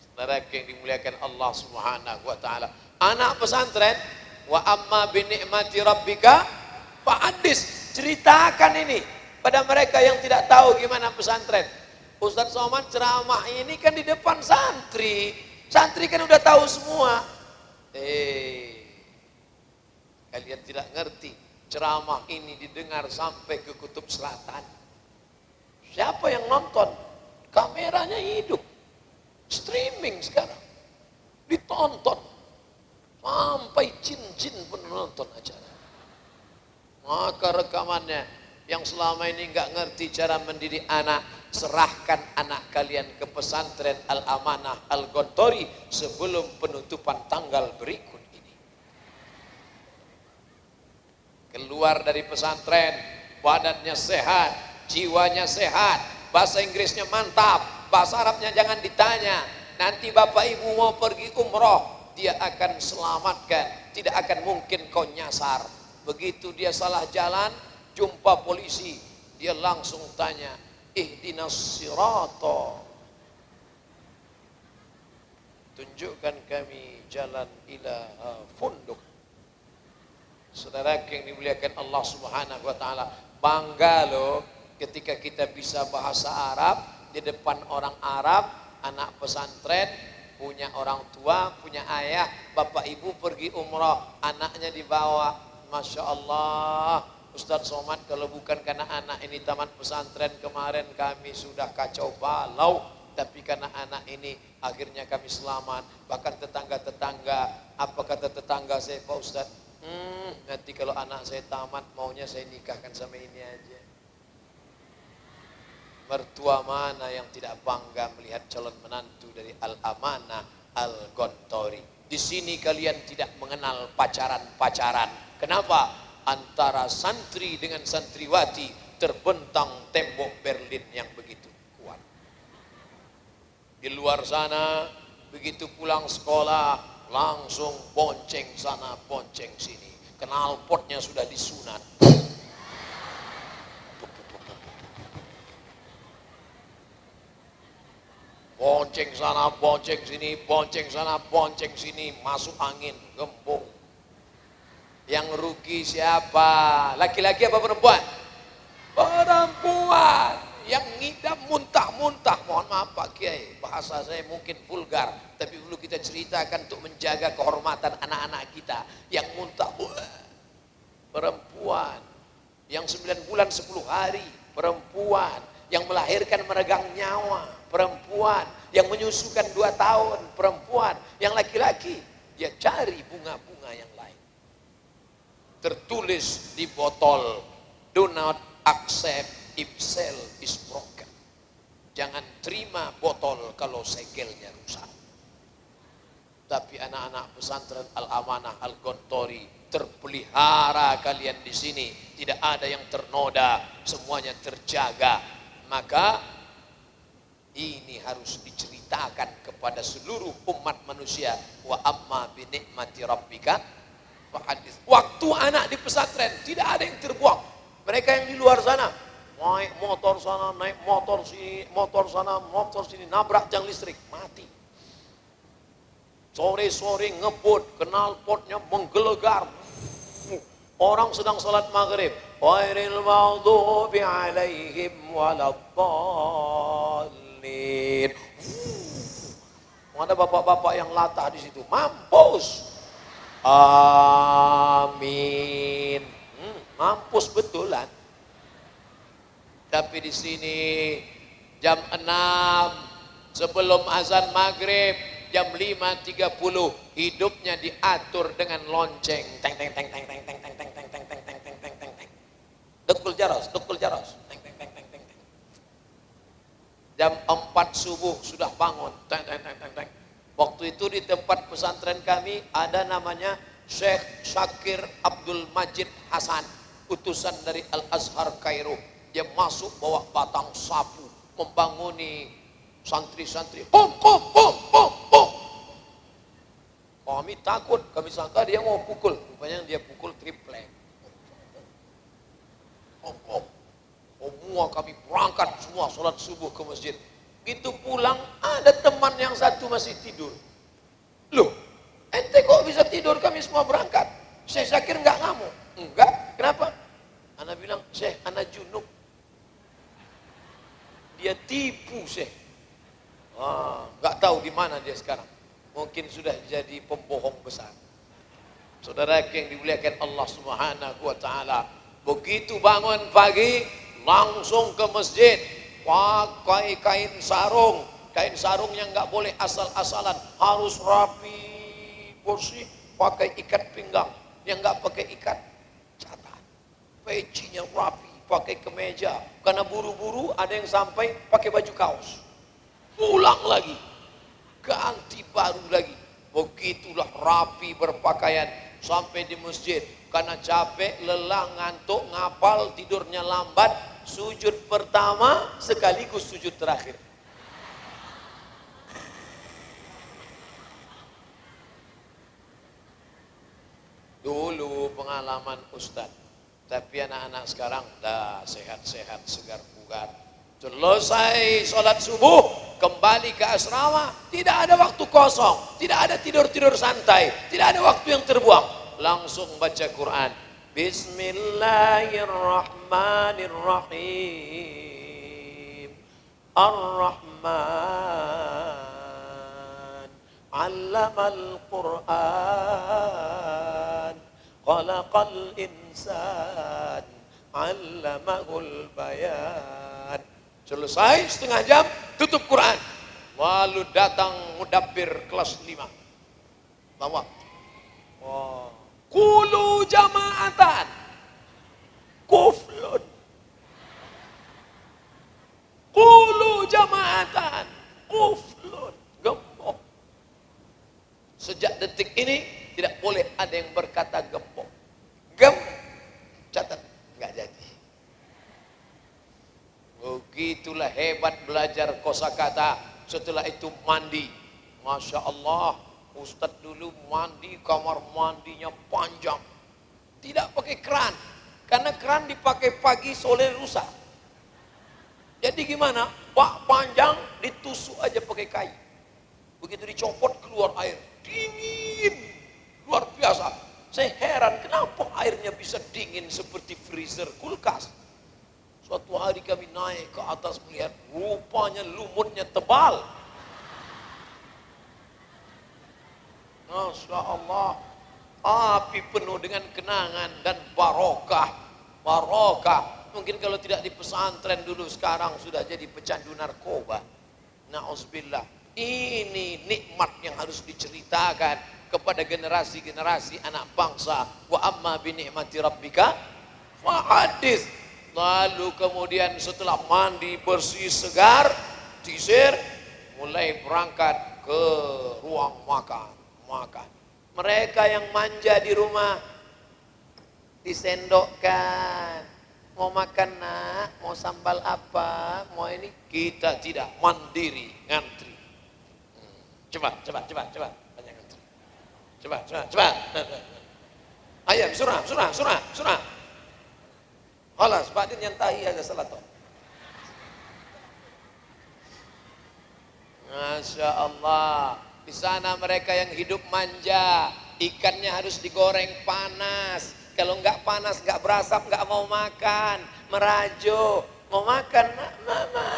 Saudara yang dimuliakan Allah Subhanahu wa taala. Anak pesantren, wa amma bi ni'mati rabbika fahadits. Ceritakan ini pada mereka yang tidak tahu gimana pesantren. Ustadz Somad ceramah ini kan di depan santri. Santri kan udah tahu semua. Kalian tidak ngerti. Ceramah ini didengar sampai ke kutub selatan. Siapa yang nonton? Kameranya hidup. Streaming sekarang. Ditonton. Sampai jin-jin pun nonton acara. Maka rekamannya yang selama ini nggak ngerti cara mendidik anak, serahkan anak kalian ke pesantren Al-Amanah Al-Ghantari sebelum penutupan tanggal berikut ini. Keluar dari pesantren, badannya sehat, jiwanya sehat, bahasa Inggrisnya mantap, bahasa Arabnya jangan ditanya. Nanti bapak ibu mau pergi umroh, dia akan selamatkan, tidak akan mungkin kau nyasar. Begitu dia salah jalan, jumpa polisi, dia langsung tanya, ihdinas sirata, tunjukkan kami jalan ila funduk. Saudara yang dimuliakan Allah Subhanahu wa taala, bangga loh ketika kita bisa bahasa Arab di depan orang Arab, anak pesantren, punya orang tua, punya ayah, bapak ibu pergi umrah, anaknya dibawa. Masya Allah, Ustadz Somad kalau bukan karena anak ini tamat pesantren kemarin kami sudah kacau balau. Tapi karena anak ini akhirnya kami selamat. Bahkan tetangga-tetangga, apa kata tetangga saya, Pak Ustadz, nanti kalau anak saya tamat maunya saya nikahkan sama ini aja. Mertua mana yang tidak bangga melihat calon menantu dari Al-Amanah Al-Ghantari. Di sini kalian tidak mengenal pacaran-pacaran. Kenapa? Antara santri dengan santriwati terbentang tembok Berlin yang begitu kuat. Di luar sana, begitu pulang sekolah, langsung bonceng sana, bonceng sini. Knalpotnya sudah disunat. Bonceng sana, bonceng sini, bonceng sana, bonceng sini, masuk angin, gembung. Yang rugi siapa? Laki-laki apa perempuan? Perempuan. Yang ngidam muntah-muntah. Mohon maaf Pak Kiai, bahasa saya mungkin vulgar, tapi perlu kita ceritakan untuk menjaga kehormatan anak-anak kita. Yang muntah, perempuan. Yang 9 bulan 10 hari, perempuan. Yang melahirkan meregang nyawa, perempuan. Yang menyusukan 2 tahun, perempuan. Yang laki-laki, dia cari bunga-bunga yang lain. Tertulis di botol, do not accept if cell is broken. Jangan terima botol kalau segelnya rusak. Tapi anak-anak pesantren Al-Amanah Al-Ghantari terpelihara kalian di sini, tidak ada yang ternoda, semuanya terjaga. Maka ini harus diceritakan kepada seluruh umat manusia. Wa amma bi ni'mati rabbika fahadits. Waktu anak di pesantren tidak ada yang terbuang. Mereka yang di luar sana naik motor sana, naik motor sini, motor sana, motor sini, nabrak tiang listrik, mati. Sore-sore ngebut, knalpotnya menggelegar. Orang sedang salat maghrib, ghairil maghdubi alaihim waladdallin. Ada bapak-bapak yang latah di situ, mampus. Amin. Mampus betulan. Tapi di sini jam 6 sebelum azan maghrib, jam 5.30 hidupnya diatur dengan lonceng. Teng teng teng teng teng teng teng teng teng teng teng teng teng teng teng teng. Dekul jaros, dekul jaros. Teng teng teng teng teng teng. Jam 4 subuh sudah bangun. Teng teng teng teng teng. Waktu itu di tempat pesantren kami ada namanya Syekh Syakir Abdul Majid Hasan, utusan dari Al-Azhar Kairo. Dia masuk bawa batang sapu, membanguni santri-santri. Pom, pom, pom, pom, pom. Kami takut, kami sangka dia mau pukul. Rupanya dia pukul triplek. Pom, pom. Semua kami berangkat semua sholat subuh ke masjid. Itu pulang ada teman yang satu masih tidur. Loh, ente kok bisa tidur, kami semua berangkat. Syekh Syakir enggak ngamuk. Enggak, kenapa? Ana bilang, Syekh, ana junub. Dia tipu Syekh. Nggak tahu di mana dia sekarang. Mungkin sudah jadi pembohong besar. Saudara yang dimuliakan Allah Subhanahu wa taala, begitu bangun pagi langsung ke masjid, pakai kain sarung yang nggak boleh asal-asalan, harus rapi, bersih, pakai ikat pinggang. Yang nggak pakai ikat, catat. Pecinya rapi, pakai kemeja. Karena buru-buru ada yang sampai pakai baju kaos. Pulang lagi, ganti baru lagi. Begitulah rapi berpakaian sampai di masjid. Karena capek, lelah, ngantuk, ngapal, tidurnya lambat, sujud pertama sekaligus sujud terakhir. Dulu pengalaman Ustadz, tapi anak-anak sekarang dah sehat-sehat, segar bugar. Selesai sholat subuh, kembali ke asrama, tidak ada waktu kosong, tidak ada tidur-tidur santai, tidak ada waktu yang terbuang. Langsung baca Quran. Bismillahirrahmanirrahim. Ar-Rahman, 'allamal Qur'an, khalaqal insan, 'allamahul bayan. Selesai setengah jam, tutup Quran. Lalu datang mudabbir kelas 5. Bawa. Qulu jama'atan. Kuflun. Qulu jama'atan. Kuflun. Gembok. Begitulah hebat belajar kosakata. Setelah itu mandi. Masya Allah, Ustadz dulu mandi, kamar mandinya panjang. Tidak pakai keran. Karena keran dipakai pagi sore rusak. Jadi gimana? Bak panjang ditusuk aja pakai kayu. Begitu dicopot keluar air. Dingin. Luar biasa. Saya heran kenapa airnya bisa dingin seperti freezer kulkas. Suatu hari kami naik ke atas melihat rupanya lumutnya tebal. Masya Allah, api penuh dengan kenangan dan barokah. Barokah. Mungkin kalau tidak di pesantren dulu, sekarang sudah jadi pecandu narkoba. Na'udzubillah. Ini nikmat yang harus diceritakan kepada generasi-generasi anak bangsa. Wa amma bi ni'mati rabbika fahadits. Lalu kemudian setelah mandi bersih segar, sisir, mulai berangkat ke ruang makan. Mereka yang manja di rumah disendokkan. Mau makan nak, mau sambal apa, mau ini. Kita tidak, mandiri, ngantri. Cepat. Banyak ngantri. Cepat. Ayo, surah. Alas, Pak Din yang tahi aja salat. Masya Allah. Di sana mereka yang hidup manja, ikannya harus digoreng panas. Kalau enggak panas, enggak berasap, enggak mau makan. Merajo, mau makan, mama.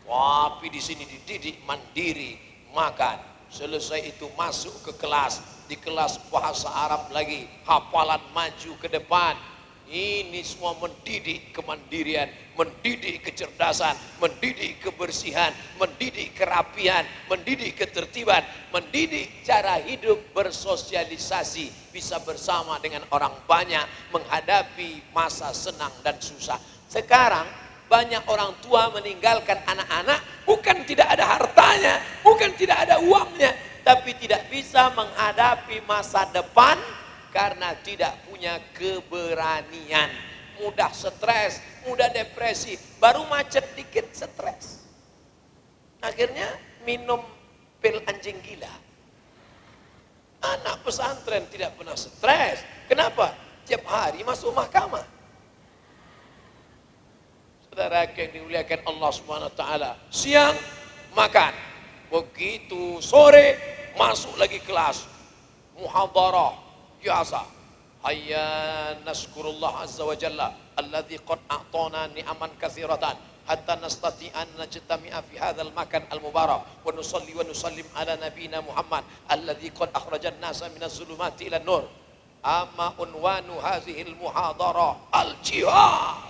Tapi di sini dididik mandiri, makan. Selesai itu masuk ke kelas, di kelas bahasa Arab lagi, hafalan maju ke depan. Ini semua mendidik kemandirian, mendidik kecerdasan, mendidik kebersihan, mendidik kerapian, mendidik ketertiban, mendidik cara hidup bersosialisasi, bisa bersama dengan orang banyak, menghadapi masa senang dan susah. Sekarang banyak orang tua meninggalkan anak-anak, bukan tidak ada hartanya, bukan tidak ada uangnya, tapi tidak bisa menghadapi masa depan karena tidak punya keberanian. Mudah stres, mudah depresi, baru macet dikit stres. Akhirnya minum pil anjing gila. Anak pesantren tidak pernah stres. Kenapa? Tiap hari masuk mahkamah. Saudara yang dimuliakan Allah Subhanahu wa taala, siang makan. Begitu sore masuk lagi kelas muhadharah biasa. Hayya naskurullah azza wa jalla alladzi qad a'tana ni'aman katsiratan hatta nastati an najtami'a fi hadzal makan al mubarak wa nusalli wa nusallim ala nabiyyina Muhammad alladzi qad akhrajan nasa minaz zulumati ila nur. Amma unwanu hadhihi al muhadarah al jihad.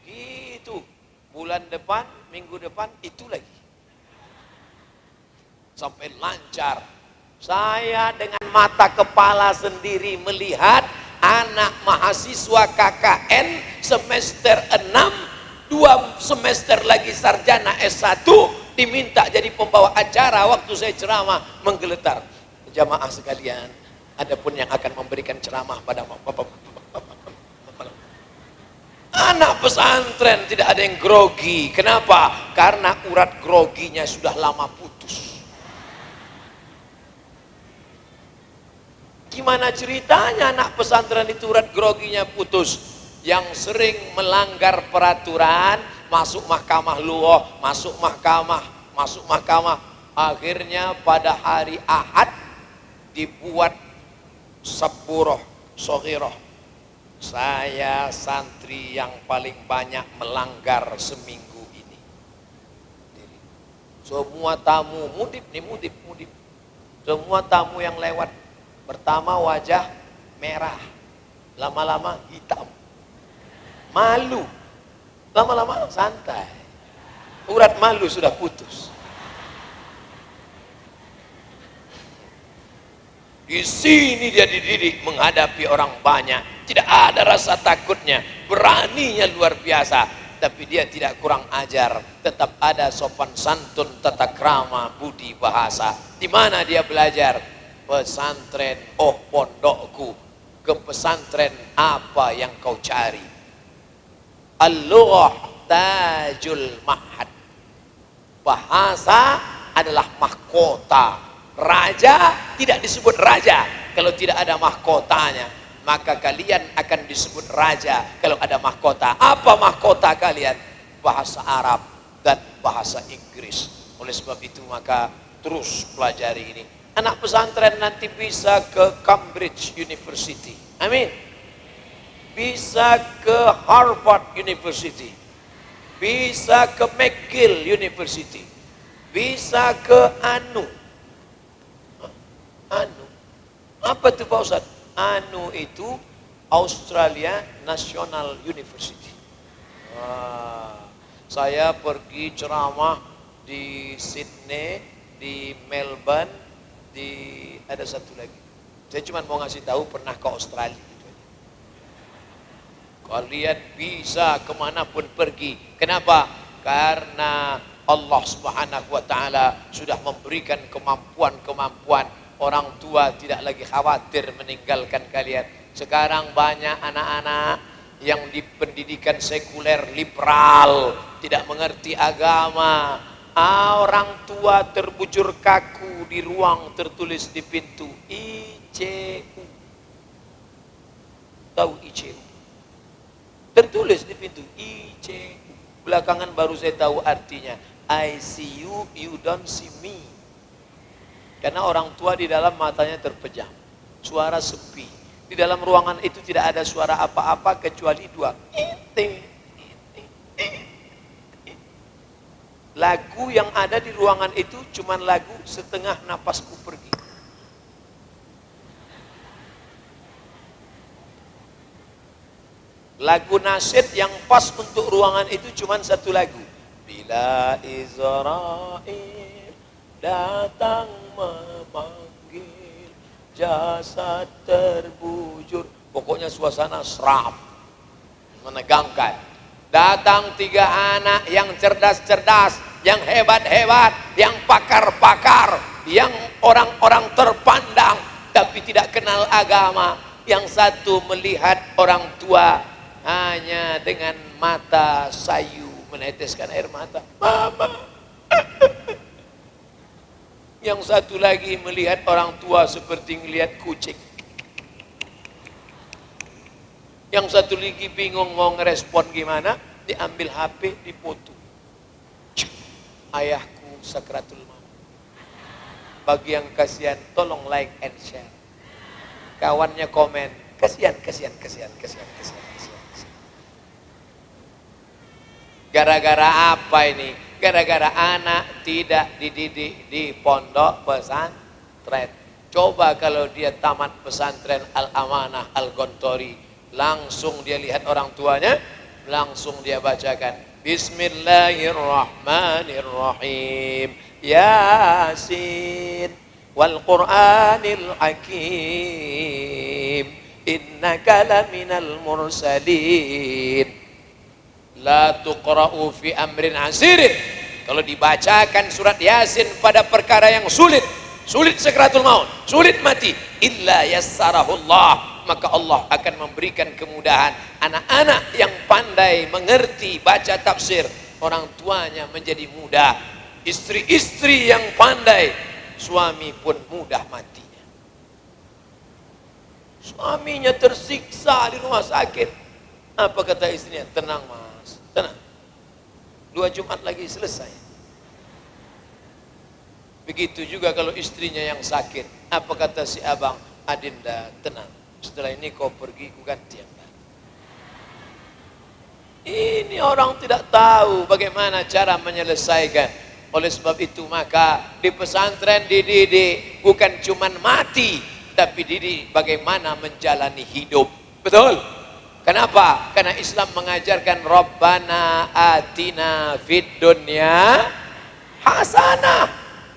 Gitu. Bulan depan, minggu depan itu lagi. Sampai lancar. Saya dengan mata kepala sendiri melihat anak mahasiswa KKN semester 6, 2 semester lagi sarjana S1 diminta jadi pembawa acara. Waktu saya ceramah menggeletar. Jamaah sekalian, adapun yang akan memberikan ceramah pada anak pesantren tidak ada yang grogi. Kenapa? Karena urat groginya sudah lama putus. Gimana ceritanya anak pesantren itu urat groginya putus? Yang sering melanggar peraturan, masuk mahkamah luwah, masuk mahkamah. Akhirnya pada hari Ahad dibuat saburoh sogiroh. Saya santri yang paling banyak melanggar seminggu ini. Semua tamu mudip. Semua tamu yang lewat, pertama wajah merah, lama-lama hitam, malu, lama-lama santai, urat malu sudah putus. Di sini dia dididik menghadapi orang banyak, tidak ada rasa takutnya, beraninya luar biasa. Tapi dia tidak kurang ajar, tetap ada sopan santun, tata krama, budi bahasa. Di mana dia belajar? Pesantren, oh pondokku, ke pesantren apa yang kau cari? Al-lughah tajul mahad. Bahasa adalah mahkota. Raja tidak disebut raja kalau tidak ada mahkotanya. Maka kalian akan disebut raja kalau ada mahkota. Apa mahkota kalian? Bahasa Arab dan bahasa Inggris. Oleh sebab itu maka terus pelajari ini. Anak pesantren nanti bisa ke Cambridge University. Amin. Bisa ke Harvard University. Bisa ke McGill University. Bisa ke Anu. Apa itu Pak Ustadz? Anu itu Australia National University. Saya pergi ceramah di Sydney, di Melbourne, ada satu lagi. Saya cuma mau ngasih tahu pernah ke Australia. Gitu aja. Kalian bisa kemanapun pergi. Kenapa? Karena Allah Subhanahu wa Ta'ala sudah memberikan kemampuan-kemampuan. Orang tua tidak lagi khawatir meninggalkan kalian. Sekarang banyak anak-anak yang di pendidikan sekuler liberal, tidak mengerti agama. Orang tua terbujur kaku di ruang tertulis di pintu ICU. Tahu ICU? Tertulis di pintu ICU. Belakangan baru saya tahu artinya. I see you, you don't see me. Karena orang tua di dalam matanya terpejam. Suara sepi. Di dalam ruangan itu tidak ada suara apa-apa kecuali dua. Lagu yang ada di ruangan itu cuman lagu Setengah Napasku Pergi. Lagu nasyid yang pas untuk ruangan itu cuman satu lagu. Bila Israel datang memanggil, jasad terbujur. Pokoknya suasana seram, menegangkan. Datang 3 anak yang cerdas-cerdas, yang hebat-hebat, yang pakar-pakar, yang orang-orang terpandang tapi tidak kenal agama. Yang satu melihat orang tua hanya dengan mata sayu, meneteskan air mata. Mama. Yang satu lagi melihat orang tua seperti melihat kucing. Yang satu lagi bingung mau ngerespon gimana, diambil HP, dipoto. Ayahku sakratul maut. Bagi yang kasihan, tolong like and share. Kawannya komen, kasihan. Gara-gara apa ini? Gara-gara anak tidak dididik di pondok pesantren. Coba kalau dia tamat pesantren Al-Amanah Al-Gontori, langsung dia lihat orang tuanya, langsung dia bacakan Bismillahirrahmanirrahim, Yasin wal Qur'anil Hakim, innaka laminal mursalin. La tuqra'u fi amrin asirin. Kalau dibacakan surat Yasin pada perkara yang sulit, sulit sakratul maut, sulit mati, illa yassarahullah, maka Allah akan memberikan kemudahan. Anak-anak yang pandai mengerti baca tafsir, orang tuanya menjadi mudah. Istri-istri yang pandai, suami pun mudah matinya. Suaminya tersiksa di rumah sakit, apa kata istrinya? Tenang mas, tenang, 2 Jumat lagi selesai. Begitu juga kalau istrinya yang sakit, apa kata si abang? Adinda tenang, setelah ini kau pergi, ku ganti yang baru. Ini orang tidak tahu bagaimana cara menyelesaikan. Oleh sebab itu maka di pesantren dididik bukan cuman mati, tapi dididik bagaimana menjalani hidup. Betul? Kenapa? Karena Islam mengajarkan Rabbana atina fid dunya hasanah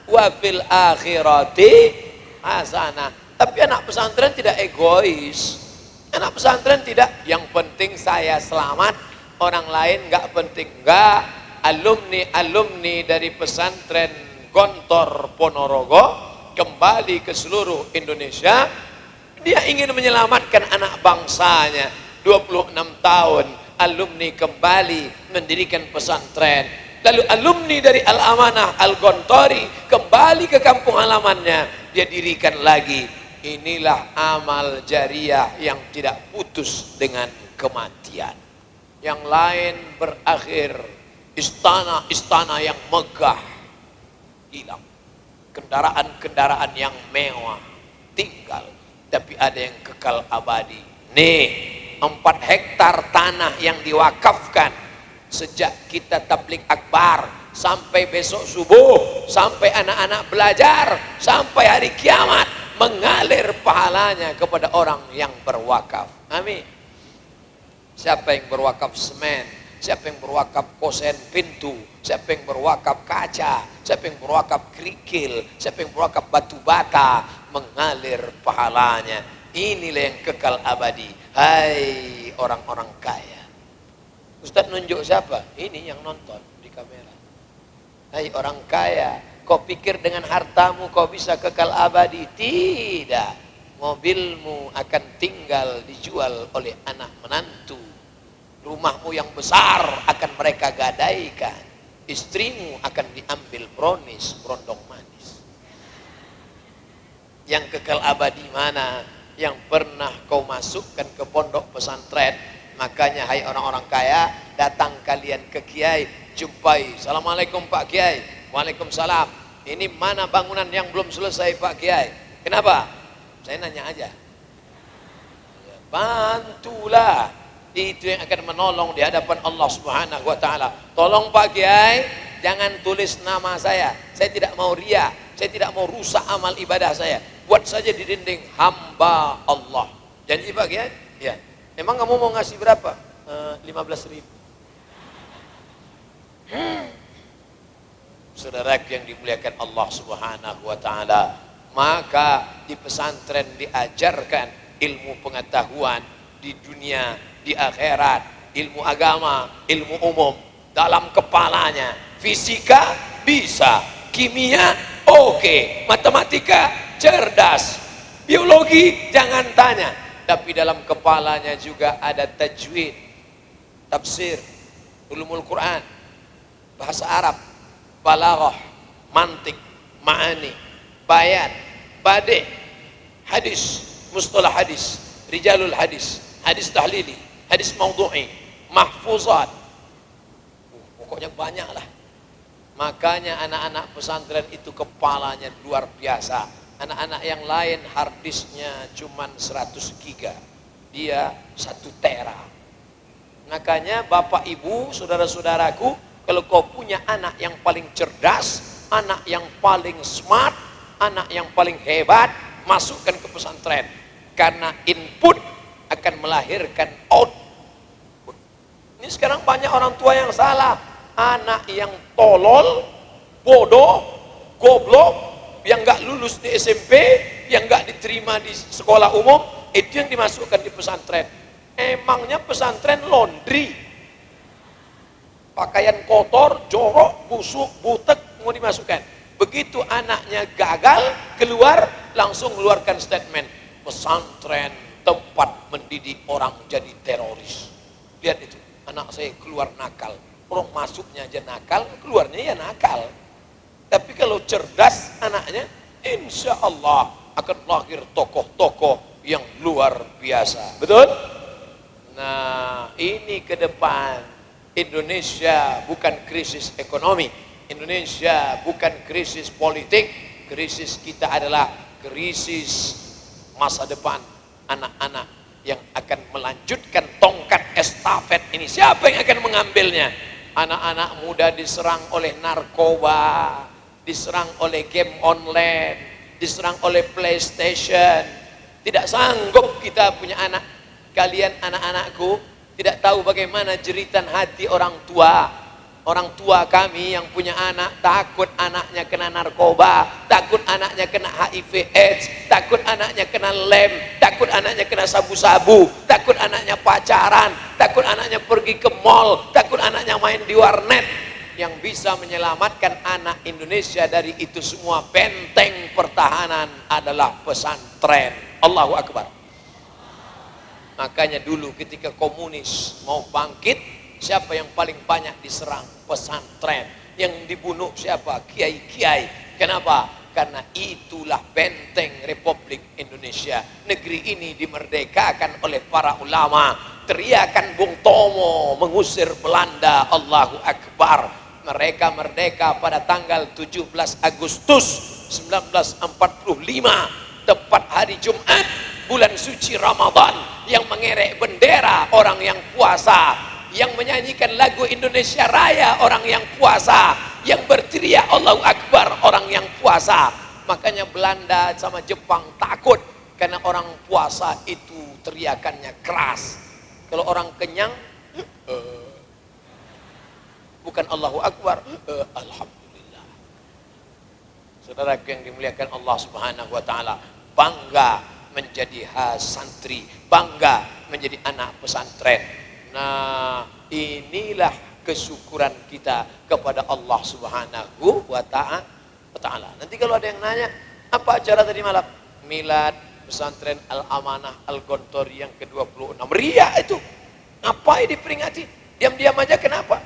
wa fil akhirati hasanah. Tapi anak pesantren tidak egois. Anak pesantren tidak yang penting saya selamat, orang lain enggak penting. Enggak. Alumni dari pesantren Gontor Ponorogo kembali ke seluruh Indonesia. Dia ingin menyelamatkan anak bangsanya. 26 tahun alumni kembali mendirikan pesantren. Lalu alumni dari Al-Amanah Al-Gontori kembali ke kampung halamannya, dia dirikan lagi. Inilah amal jariah yang tidak putus dengan kematian. Yang lain berakhir, istana-istana yang megah hilang, kendaraan-kendaraan yang mewah tinggal, tapi ada yang kekal abadi. Nih, 4 hektar tanah yang diwakafkan sejak kita tabligh akbar sampai besok subuh, sampai anak-anak belajar, sampai hari kiamat, mengalir pahalanya kepada orang yang berwakaf. Amin. Siapa yang berwakaf semen, siapa yang berwakaf kosen pintu, siapa yang berwakaf kaca, siapa yang berwakaf kerikil, siapa yang berwakaf batu bata, mengalir pahalanya. Inilah yang kekal abadi. Hai orang-orang kaya. Ustaz nunjuk siapa? Ini yang nonton di kamera. Hai orang kaya, kau pikir dengan hartamu kau bisa kekal abadi? Tidak. Mobilmu akan tinggal dijual oleh anak menantu. Rumahmu yang besar akan mereka gadaikan. Istrimu akan diambil brownies, berondong manis. Yang kekal abadi mana? Yang pernah kau masukkan ke pondok pesantren. Makanya hai orang-orang kaya, datang kalian ke kiai, jumpai. Assalamualaikum Pak Kiai. Waalaikumsalam. Ini mana bangunan yang belum selesai Pak Kiai? Kenapa? Saya nanya aja. Bantulah. Itu yang akan menolong di hadapan Allah Subhanahu wa taala. Tolong Pak Kiai, jangan tulis nama saya. Saya tidak mau riya, saya tidak mau rusak amal ibadah saya. Buat saja di dinding hamba Allah. Janji Pak Kiai? Ya. Emang kamu mau ngasih berapa? 15.000. Saudaraku yang dimuliakan Allah Subhanahu wa taala, maka di pesantren diajarkan ilmu pengetahuan di dunia, di akhirat, ilmu agama, ilmu umum dalam kepalanya. Fisika bisa, kimia oke, matematika cerdas, biologi jangan tanya, tapi dalam kepalanya juga ada tajwid, tafsir, ulumul Quran, bahasa Arab, balaghah, mantik, ma'ani, bayan, badi', hadis, mustalah hadis, rijalul hadis, hadis tahlili, hadis maudhu'i, mahfuzat, pokoknya banyak lah. Makanya anak-anak pesantren itu kepalanya luar biasa. Anak-anak yang lain harddisknya cuman 100 giga, dia 1 tera. Makanya bapak ibu, saudara-saudaraku, kalau kau punya anak yang paling cerdas, anak yang paling smart, anak yang paling hebat, masukkan ke pesantren. Karena input akan melahirkan output. Ini sekarang banyak orang tua yang salah. Anak yang tolol, bodoh, goblok, yang gak lulus di SMP, yang gak diterima di sekolah umum, itu yang dimasukkan di pesantren. Emangnya pesantren laundry? Pakaian kotor, jorok, busuk, butek mau dimasukkan. Begitu anaknya gagal, keluar, langsung keluarkan statement. Pesantren tempat mendidik orang jadi teroris. Lihat itu, anak saya keluar nakal. Orang masuknya aja nakal, keluarnya ya nakal. Tapi kalau cerdas anaknya, insya Allah akan lahir tokoh-tokoh yang luar biasa. Betul? Nah, ini ke depan. Indonesia bukan krisis ekonomi. Indonesia bukan krisis politik. Krisis kita adalah krisis masa depan anak-anak yang akan melanjutkan tongkat estafet ini. Siapa yang akan mengambilnya? Anak-anak muda diserang oleh narkoba, diserang oleh game online, diserang oleh PlayStation. Tidak sanggup kita punya anak. Kalian anak-anakku tidak tahu bagaimana jeritan hati orang tua. Orang tua kami yang punya anak takut anaknya kena narkoba, takut anaknya kena HIV AIDS, takut anaknya kena lem, takut anaknya kena sabu-sabu, takut anaknya pacaran, takut anaknya pergi ke mall, takut anaknya main di warnet. Yang bisa menyelamatkan anak Indonesia dari itu semua, benteng pertahanan adalah pesantren. Allahu Akbar. Makanya dulu ketika komunis mau bangkit, siapa yang paling banyak diserang? Pesantren. Yang dibunuh siapa? Kiai-kiai. Kenapa? Karena itulah benteng Republik Indonesia. Negeri ini dimerdekakan oleh para ulama. Teriakan Bung Tomo mengusir Belanda, Allahu Akbar. Mereka merdeka pada tanggal 17 Agustus 1945, tepat hari Jumat, bulan suci Ramadan, yang mengerek bendera orang yang puasa, yang menyanyikan lagu Indonesia Raya orang yang puasa, yang berteriak Allahu Akbar orang yang puasa. Makanya Belanda sama Jepang takut karena orang puasa itu teriakannya keras. Kalau orang kenyang, bukan Allahu Akbar, Alhamdulillah. Saudaraku yang dimuliakan Allah Subhanahu wa taala, bangga menjadi santri, bangga menjadi anak pesantren. Nah, inilah kesyukuran kita kepada Allah Subhanahu wa taala. Nanti kalau ada yang nanya, apa acara tadi malam? Milad pesantren Al-Amanah Al-Gontori yang ke-26. Ria itu. Ngapain diperingati? Diam-diam aja, kenapa?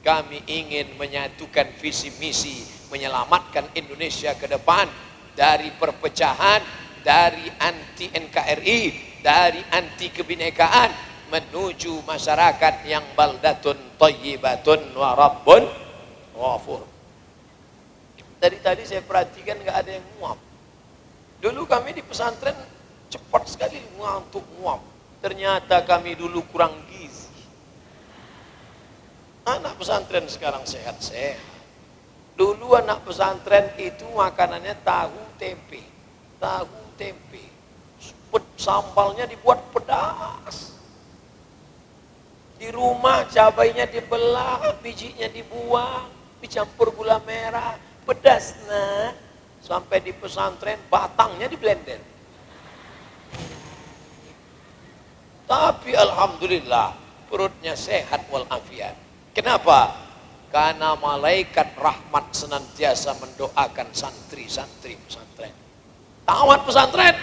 Kami ingin menyatukan visi misi, menyelamatkan Indonesia ke depan dari perpecahan, dari anti NKRI, dari anti kebinekaan, menuju masyarakat yang baldatun thayyibatun wa rabbun ghafur. Tadi saya perhatikan nggak ada yang nguap. Dulu kami di pesantren cepat sekali ngantuk nguap. Ternyata kami dulu kurang gizi. Anak pesantren sekarang sehat-sehat. Dulu anak pesantren itu makanannya tahu tempe. Tahu tempe. Sambalnya dibuat pedas. Di rumah cabainya dibelah, bijinya dibuang, dicampur gula merah, pedas nah. Sampai di pesantren batangnya di blender. Tapi alhamdulillah perutnya sehat walafiat. Kenapa? Karena malaikat rahmat senantiasa mendoakan santri-santri pesantren. Tamat pesantren,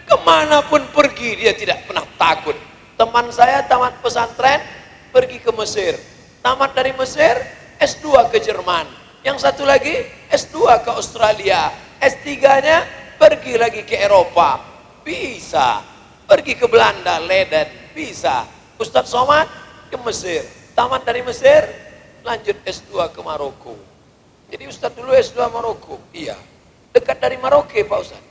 kemanapun pergi dia tidak pernah takut. Teman saya tamat pesantren pergi ke Mesir. Tamat dari Mesir, S2 ke Jerman. Yang satu lagi S2 ke Australia. S3-nya pergi lagi ke Eropa. Bisa. Pergi ke Belanda, Leiden. Bisa. Ustadz Somad ke Mesir. Tamat dari Mesir, lanjut S2 ke Maroko. Jadi Ustadz dulu S2 Maroko. Iya. Dekat dari Maroke Pak Ustadz.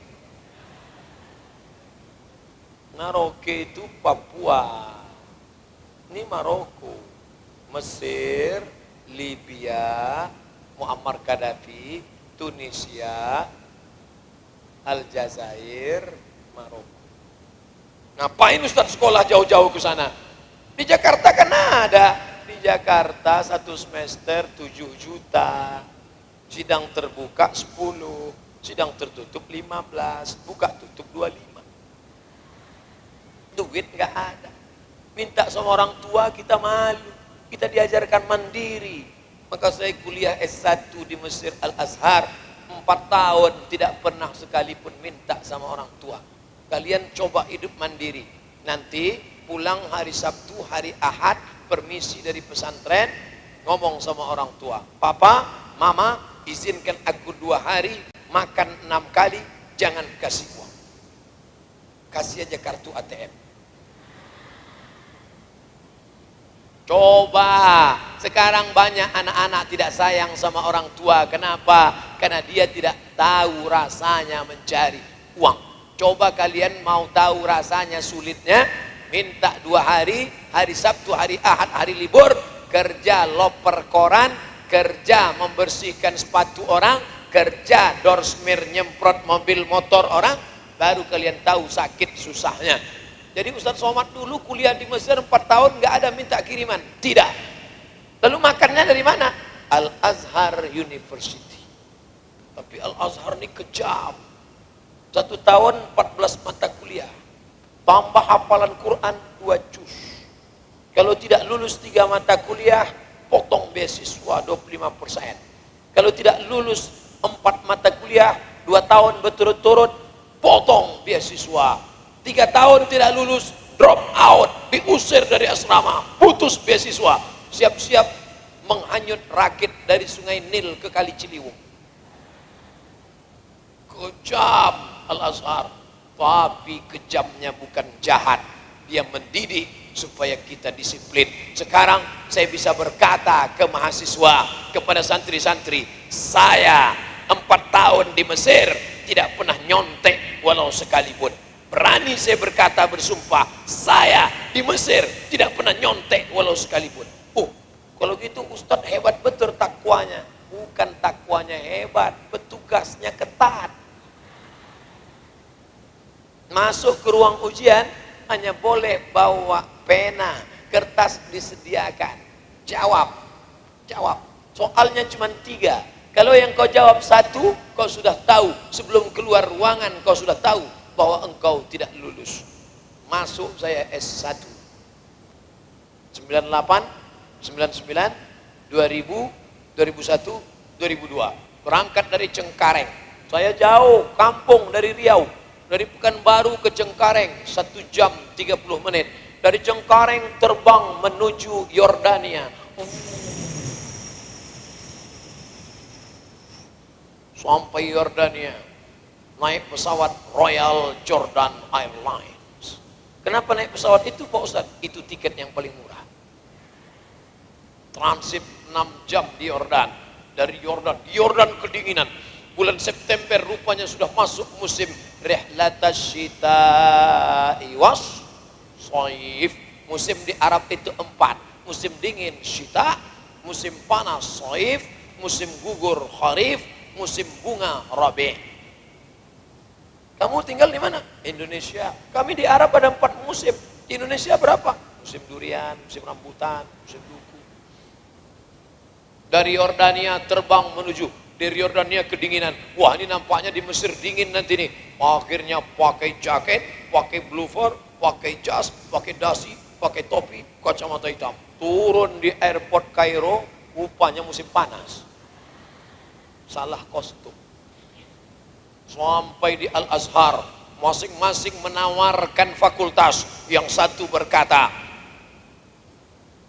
Maroke itu Papua. Ini Maroko. Mesir, Libya, Muammar Gaddafi, Tunisia, Aljazair, Maroko. Ngapain Ustadz sekolah jauh-jauh ke sana? Di Jakarta kan ada. Di Jakarta 1 semester 7 juta. Sidang terbuka 10, sidang tertutup 15, buka tutup 25. Duit nggak ada. Minta sama orang tua kita malu. Kita diajarkan mandiri. Maka saya kuliah S1 di Mesir Al-Azhar 4 tahun tidak pernah sekalipun minta sama orang tua. Kalian coba hidup mandiri. Nanti pulang hari Sabtu, hari Ahad, permisi dari pesantren, ngomong sama orang tua. Papa, mama, izinkan aku 2 hari makan 6 kali, jangan kasih uang. Kasih aja kartu ATM. Coba, sekarang banyak anak-anak tidak sayang sama orang tua. Kenapa? Karena dia tidak tahu rasanya mencari uang. Coba kalian mau tahu rasanya sulitnya, minta 2 hari, hari Sabtu, hari Ahad, hari libur, kerja loper koran, kerja membersihkan sepatu orang, kerja doorsmear nyemprot mobil motor orang, baru kalian tahu sakit susahnya. Jadi Ustadz Somad dulu kuliah di Mesir 4 tahun nggak ada minta kiriman, tidak. Lalu makannya dari mana? Al-Azhar University. Tapi Al-Azhar ini kejam. 1 tahun 14 mata kuliah, tambah hafalan Quran 2 juz. Kalau tidak lulus 3 mata kuliah, potong beasiswa 25%. Kalau tidak lulus 4 mata kuliah 2 tahun berturut-turut, potong beasiswa. 3 tahun tidak lulus, drop out, diusir dari asrama, putus beasiswa, siap-siap menghanyut rakit dari sungai Nil ke Kali Ciliwung. Kejam Al-Azhar, tapi kejamnya bukan jahat, dia mendidik supaya kita disiplin. Sekarang saya bisa berkata ke mahasiswa, kepada santri-santri, saya 4 tahun di Mesir tidak pernah nyontek walau sekalipun. Berani saya berkata, bersumpah, saya di Mesir tidak pernah nyontek walau sekalipun. Oh, kalau gitu Ustadz hebat betul takwanya. Bukan takwanya hebat, petugasnya ketat. Masuk ke ruang ujian hanya boleh bawa pena, kertas disediakan. Jawab. Soalnya cuma 3. Kalau yang kau jawab 1, kau sudah tahu. Sebelum keluar ruangan kau sudah tahu bahwa engkau tidak lulus. Masuk saya S1 98, 99, 2000, 2001, 2002. Berangkat dari Cengkareng. Saya jauh, kampung dari Riau. Dari Pekanbaru ke Cengkareng 1 jam 30 menit. Dari Cengkareng terbang menuju Yordania. Sampai Yordania naik pesawat Royal Jordan Airlines. Kenapa naik pesawat itu Pak Ustadz? Itu tiket yang paling murah. Transit 6 jam di Yordan. Dari Yordan kedinginan. Bulan September rupanya sudah masuk musim rihlatash syita'i was shaif. Musim di Arab itu 4. Musim dingin syita, musim panas shaif, musim gugur kharif, musim bunga rabi'. Kamu tinggal di mana? Indonesia. Kami di Arab ada 4 musim. Di Indonesia berapa? Musim durian, musim rambutan, musim duku. Dari Yordania terbang menuju. Dari Yordania kedinginan. Wah, ini nampaknya di Mesir dingin nanti nih. Akhirnya pakai jaket, pakai blooper, pakai jas, pakai dasi, pakai topi, kacamata hitam. Turun di airport Kairo, rupanya musim panas. Salah kostum. Sampai di Al-Azhar, masing-masing menawarkan fakultas. Yang satu berkata,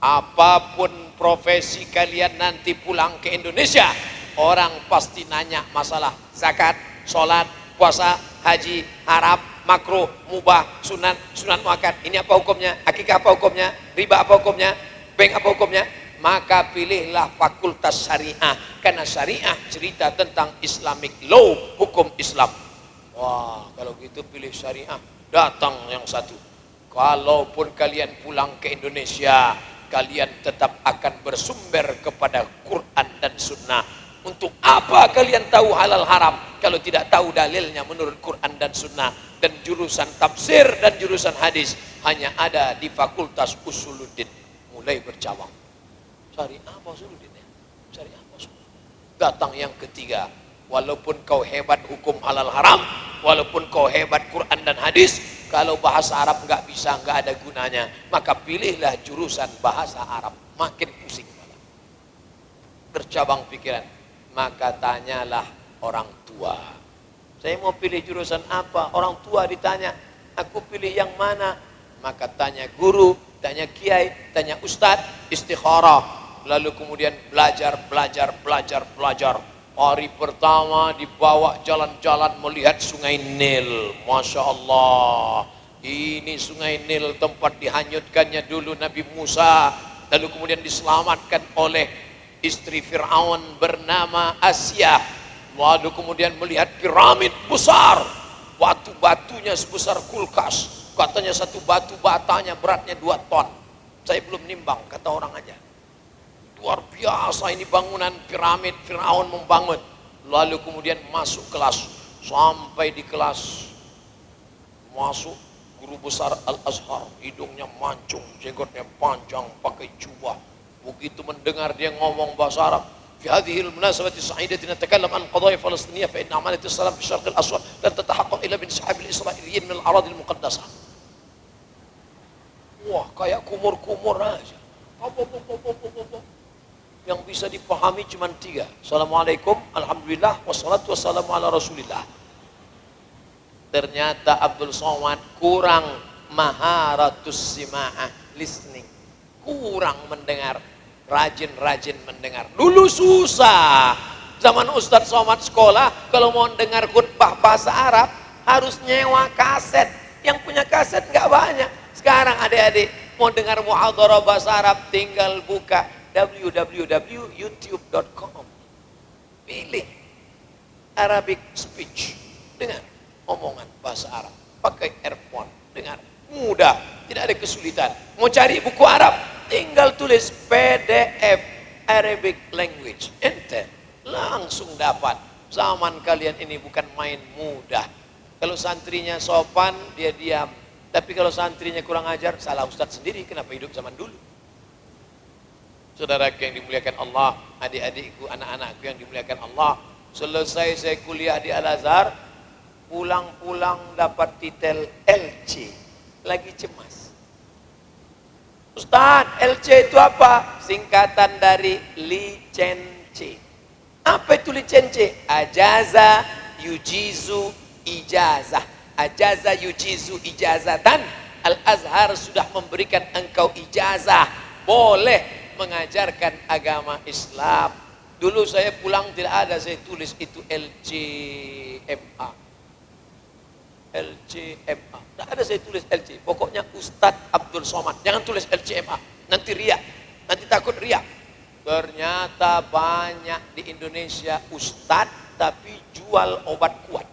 apapun profesi kalian nanti pulang ke Indonesia, orang pasti nanya masalah zakat, sholat, puasa, haji, harap, makruh, mubah, sunan, sunat muakkad. Ini apa hukumnya? Akikah apa hukumnya? Riba apa hukumnya? Bank apa hukumnya? Maka pilihlah fakultas syariah, karena syariah cerita tentang Islamic law, hukum Islam. Wah, kalau gitu pilih syariah. Datang yang satu, kalaupun kalian pulang ke Indonesia, kalian tetap akan bersumber kepada Quran dan Sunnah. Untuk apa kalian tahu halal haram kalau tidak tahu dalilnya menurut Quran dan Sunnah? Dan jurusan tafsir dan jurusan hadis hanya ada di Fakultas Usuluddin. Mulai bercabang. Syariah apa usuluddin ya? Syariah apa usuluddin? Datang yang ketiga, walaupun kau hebat hukum halal haram, walaupun kau hebat Quran dan hadis, kalau bahasa Arab nggak bisa, nggak ada gunanya, maka pilihlah jurusan bahasa Arab. Makin pusing malah. Bercabang pikiran. Maka tanyalah orang tua. Saya mau pilih jurusan apa? Orang tua ditanya, aku pilih yang mana? Maka tanya guru, tanya kiai, tanya ustadz, istikharah. Lalu kemudian belajar. Hari pertama dibawa jalan-jalan melihat sungai Nil. Masya Allah. Ini sungai Nil tempat dihanyutkannya dulu Nabi Musa. Lalu kemudian diselamatkan oleh istri Fir'aun bernama Asia. Lalu kemudian melihat piramid besar. Batu-batunya sebesar kulkas. Katanya satu batu batanya beratnya 2 ton. Saya belum nimbang, kata orang aja. Luar biasa ini bangunan piramid Fir'aun membangun. Lalu kemudian masuk kelas. Sampai di kelas masuk guru besar Al-Azhar. Hidungnya mancung, jenggotnya panjang, pakai jubah. Begitu mendengar dia ngomong bahasa Arab. Fi hadhil munasabati sa'idatin natakallam an qadaya Falastiniyah fa inna amanati salam fi syarq al-aswad lan tatahaqqaq illa bin sahabil israiliyyin min al-aradil muqaddasah. Wah, kayak kumur-kumur aja. Yang bisa dipahami cuma 3. Assalamualaikum, alhamdulillah, wassalatu wassalamu ala rasulillah. Ternyata Abdul Somad kurang maharatus sima'ah, listening. Kurang mendengar, rajin-rajin mendengar. Dulu susah. Zaman Ustadz Somad sekolah, kalau mau dengar khutbah bahasa Arab, harus nyewa kaset. Yang punya kaset nggak banyak. Sekarang adik-adik mau dengar muhadharah bahasa Arab, tinggal buka www.youtube.com. Pilih Arabic speech, dengar omongan bahasa Arab, pakai earphone, dengar, mudah, tidak ada kesulitan. Mau cari buku Arab, tinggal tulis PDF Arabic language, enter, langsung dapat. Zaman kalian ini bukan main mudah. Kalau santrinya sopan, dia diam. Tapi kalau santrinya kurang ajar, salah ustadz sendiri. Kenapa hidup zaman dulu? Saudara yang dimuliakan Allah, adik-adikku, anak-anakku yang dimuliakan Allah, selesai saya kuliah di Al-Azhar, pulang-pulang dapat titel LC, lagi cemas. Ustaz, LC itu apa? Singkatan dari licenci. Apa itu licenci? Ajaza yujizu ijazah. Ajaza yujizu ijazatan. Al-Azhar sudah memberikan engkau ijazah, boleh mengajarkan agama Islam. Dulu saya pulang tidak ada, saya tulis itu LCMA. LCMA. Tidak ada saya tulis LC. Pokoknya Ustadz Abdul Somad. Jangan tulis LCMA. Nanti riak. Nanti takut riak. Ternyata banyak di Indonesia Ustadz tapi jual obat kuat.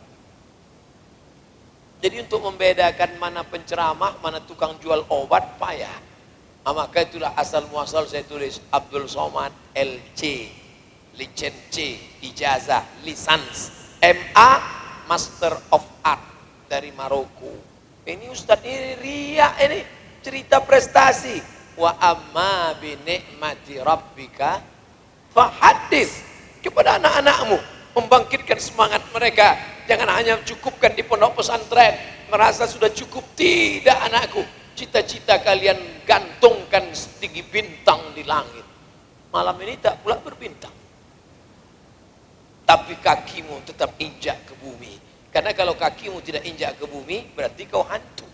Jadi untuk membedakan mana penceramah, mana tukang jual obat payah. Maka itulah asal muasal saya tulis Abdul Somad LC. Licensi, ijazah, lisans. MA, Master of Art dari Maroko. Ini Ustadz ini riak ini, cerita prestasi. Wa amma bi ni'mati rabbika fahadis. Kepada anak-anakmu, membangkitkan semangat mereka. Jangan hanya cukupkan di pondok pesantren, merasa sudah cukup. Tidak anakku, cita-cita kalian gantungkan setinggi bintang di langit. Malam ini tak pula berbintang, tapi kakimu tetap injak ke bumi. Karena kalau kakimu tidak injak ke bumi, berarti kau hantu.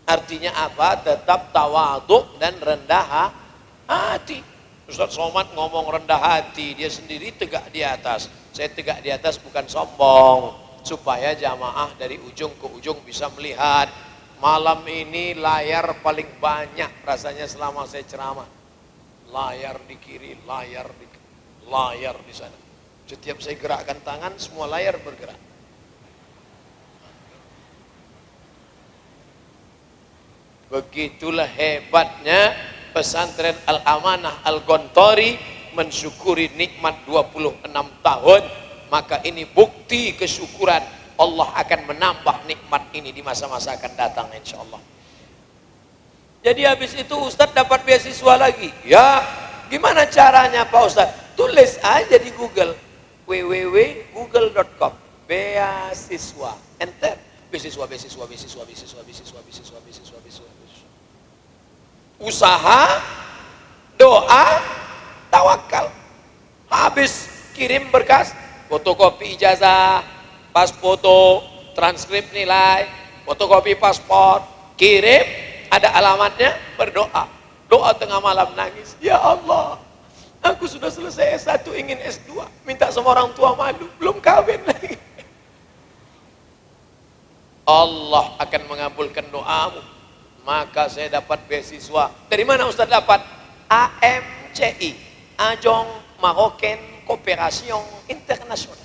Artinya apa? Tetap tawadhu dan rendah hati. Ustaz Somad ngomong rendah hati, dia sendiri tegak di atas. Saya tegak di atas bukan sombong, supaya jamaah dari ujung ke ujung bisa melihat. Malam ini layar paling banyak rasanya selama saya ceramah. Layar di kiri, layar di sana. Setiap saya gerakkan tangan, semua layar bergerak. Begitulah hebatnya pesantren Al-Amanah Al-Gontori mensyukuri nikmat 26 tahun. Maka ini bukti kesyukuran. Allah akan menambah nikmat ini di masa-masa akan datang insya Allah. Jadi habis itu Ustadz dapat beasiswa lagi. Ya, gimana caranya Pak Ustadz? Tulis aja di Google, www.google.com, beasiswa, enter, beasiswa. Usaha, doa, tawakal. Habis kirim berkas, fotokopi ijazah, pas foto, transkrip nilai, fotokopi paspor, kirim, ada alamatnya, berdoa. Doa tengah malam nangis, ya Allah, aku sudah selesai S1 ingin S2, minta sama orang tua malu, belum kawin lagi. Allah akan mengabulkan doamu. Maka saya dapat beasiswa. Dari mana Ustaz dapat? AMCI, Ajong Marocain Cooperation International.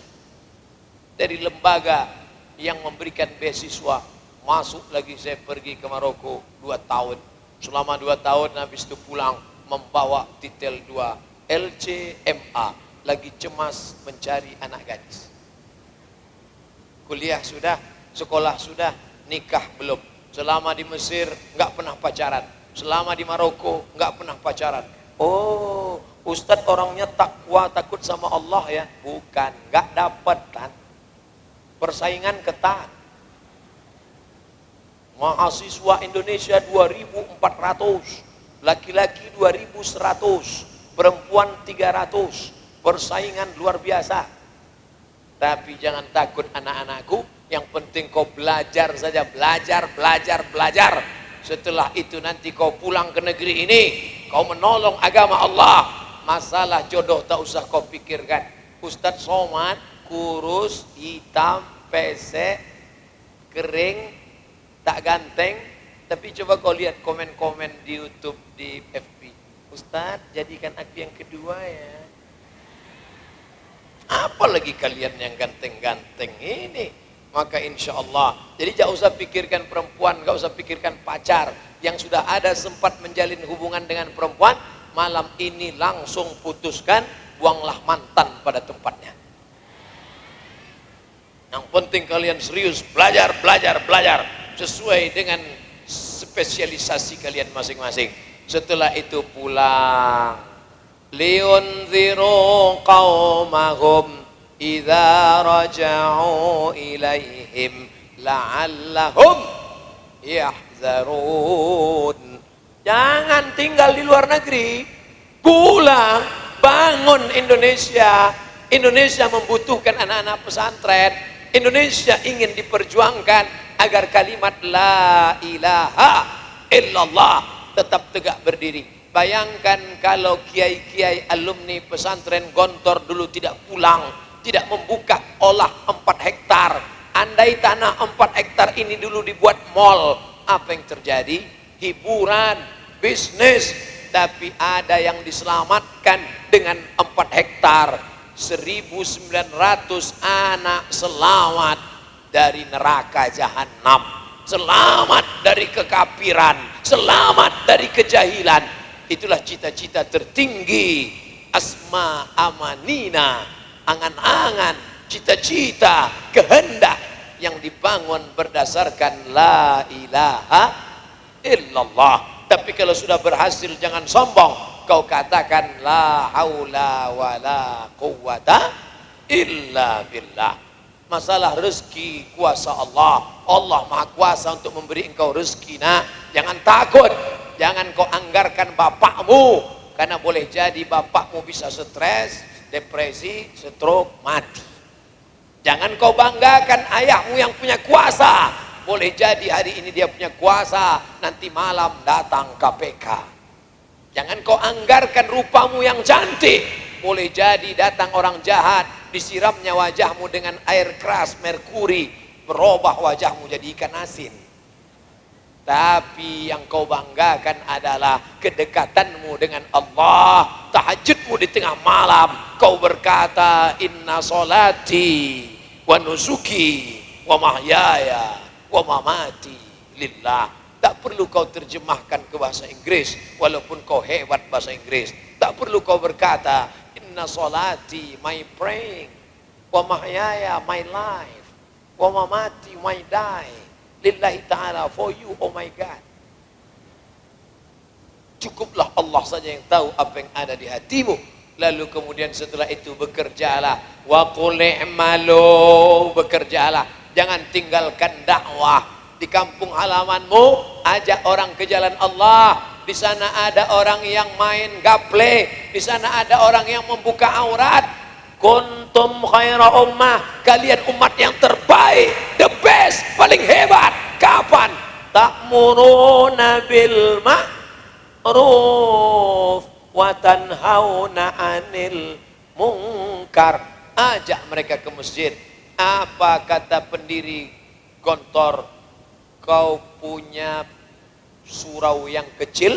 Dari lembaga yang memberikan beasiswa. Masuk lagi saya pergi ke Maroko 2 tahun. Selama 2 tahun habis itu pulang membawa titel 2 LCMA. Lagi cemas mencari anak gadis. Kuliah sudah, sekolah sudah, nikah belum. Selama di Mesir nggak pernah pacaran, selama di Maroko nggak pernah pacaran. Oh, Ustadz orangnya takwa, takut sama Allah ya? Bukan, nggak dapat kan? Persaingan ketat. Mahasiswa Indonesia 2.400, laki-laki 2.100, perempuan 300, persaingan luar biasa. Tapi jangan takut anak-anakku, Yang penting kau belajar saja, belajar, belajar, belajar. Setelah itu nanti kau pulang ke negeri ini, kau menolong agama Allah. Masalah jodoh tak usah kau pikirkan. Ustadz Somad kurus, hitam, pesek, kering, tak ganteng. Tapi coba kau lihat komen-komen di YouTube, di FB. Ustadz, jadikan aku yang kedua ya. Apalagi kalian yang ganteng-ganteng ini. Maka insya Allah, jadi jangan usah pikirkan perempuan, gak usah pikirkan pacar. Yang sudah ada sempat menjalin hubungan dengan perempuan, malam ini langsung putuskan, buanglah mantan pada tempatnya. Yang penting kalian serius, belajar, belajar, belajar. Sesuai dengan spesialisasi kalian masing-masing. Setelah itu pulang. Liunziru qaumahum idza raja'u ilaihim la'allahum yahzarun. Jangan tinggal di luar negeri, pulang, bangun Indonesia. Indonesia membutuhkan anak-anak pesantren. Indonesia ingin diperjuangkan agar kalimat la ilaha illallah tetap tegak berdiri. Bayangkan kalau kiai-kiai alumni pesantren Gontor dulu tidak pulang, tidak membuka olah 4 hektar. Andai tanah 4 hektar ini dulu dibuat mall, apa yang terjadi? Hiburan, bisnis. Tapi ada yang diselamatkan dengan 4 hektar. 1.900 anak selamat dari neraka jahanam, selamat dari kekafiran, selamat dari kejahilan. Itulah cita-cita tertinggi asma amanina, angan-angan, cita-cita, kehendak yang dibangun berdasarkan la ilaha illallah. Tapi kalau sudah berhasil jangan sombong. Kau katakan la haula wala quwwata illa billah. Masalah rezeki kuasa Allah. Allah Maha Kuasa untuk memberi engkau rezeki, nak. Jangan takut. Jangan kau anggarkan bapakmu, karena boleh jadi bapakmu bisa stres, depresi, stroke, mati. Jangan kau banggakan ayahmu yang punya kuasa. Boleh jadi hari ini dia punya kuasa, nanti malam datang KPK. Jangan kau anggarkan rupamu yang cantik. Boleh jadi datang orang jahat, disiramnya wajahmu dengan air keras, merkuri, berubah wajahmu jadi ikan asin. Tapi yang kau banggakan adalah kedekatanmu dengan Allah. Tahajudmu di tengah malam, kau berkata inna solati wa nusuki wa mahyaya wa mamati lillah. Tak perlu kau terjemahkan ke bahasa Inggris, walaupun kau hebat bahasa Inggris. Tak perlu kau berkata inna solati, my praying, wa mahyaya, my life, wa mamati, my die, lillahi ta'ala, for you, oh my God. Cukuplah Allah saja yang tahu apa yang ada di hatimu. Lalu kemudian setelah itu bekerjalah. Wa qul i'malu, bekerjalah. Jangan tinggalkan dakwah. Di kampung halamanmu, ajak orang ke jalan Allah. Di sana ada orang yang main gaple, di sana ada orang yang membuka aurat. Kuntum khaira ummah, kalian umat yang terbaik, the best, paling hebat. Kapan? Ta'muruna bil ma'ruf wa tanhauna 'anil munkar. Ajak mereka ke masjid. Apa kata pendiri Gontor? Kau punya surau yang kecil,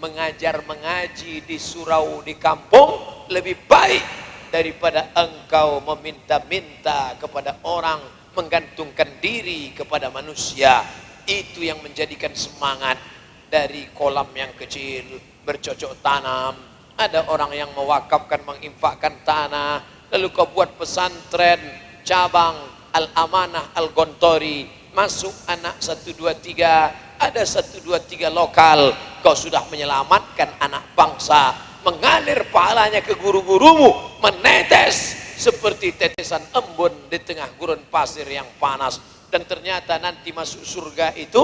mengajar mengaji di surau di kampung lebih baik daripada engkau meminta-minta kepada orang, menggantungkan diri kepada manusia. Itu yang menjadikan semangat. Dari kolam yang kecil bercocok tanam, ada orang yang mewakafkan, menginfakkan tanah, lalu kau buat pesantren cabang Al-Amanah Al-Gontori. Masuk anak 1, 2, 3, ada 1, 2, 3 lokal. Kau sudah menyelamatkan anak bangsa. Mengalir pahalanya ke guru-gurumu, menetes seperti tetesan embun di tengah gurun pasir yang panas. Dan ternyata nanti masuk surga itu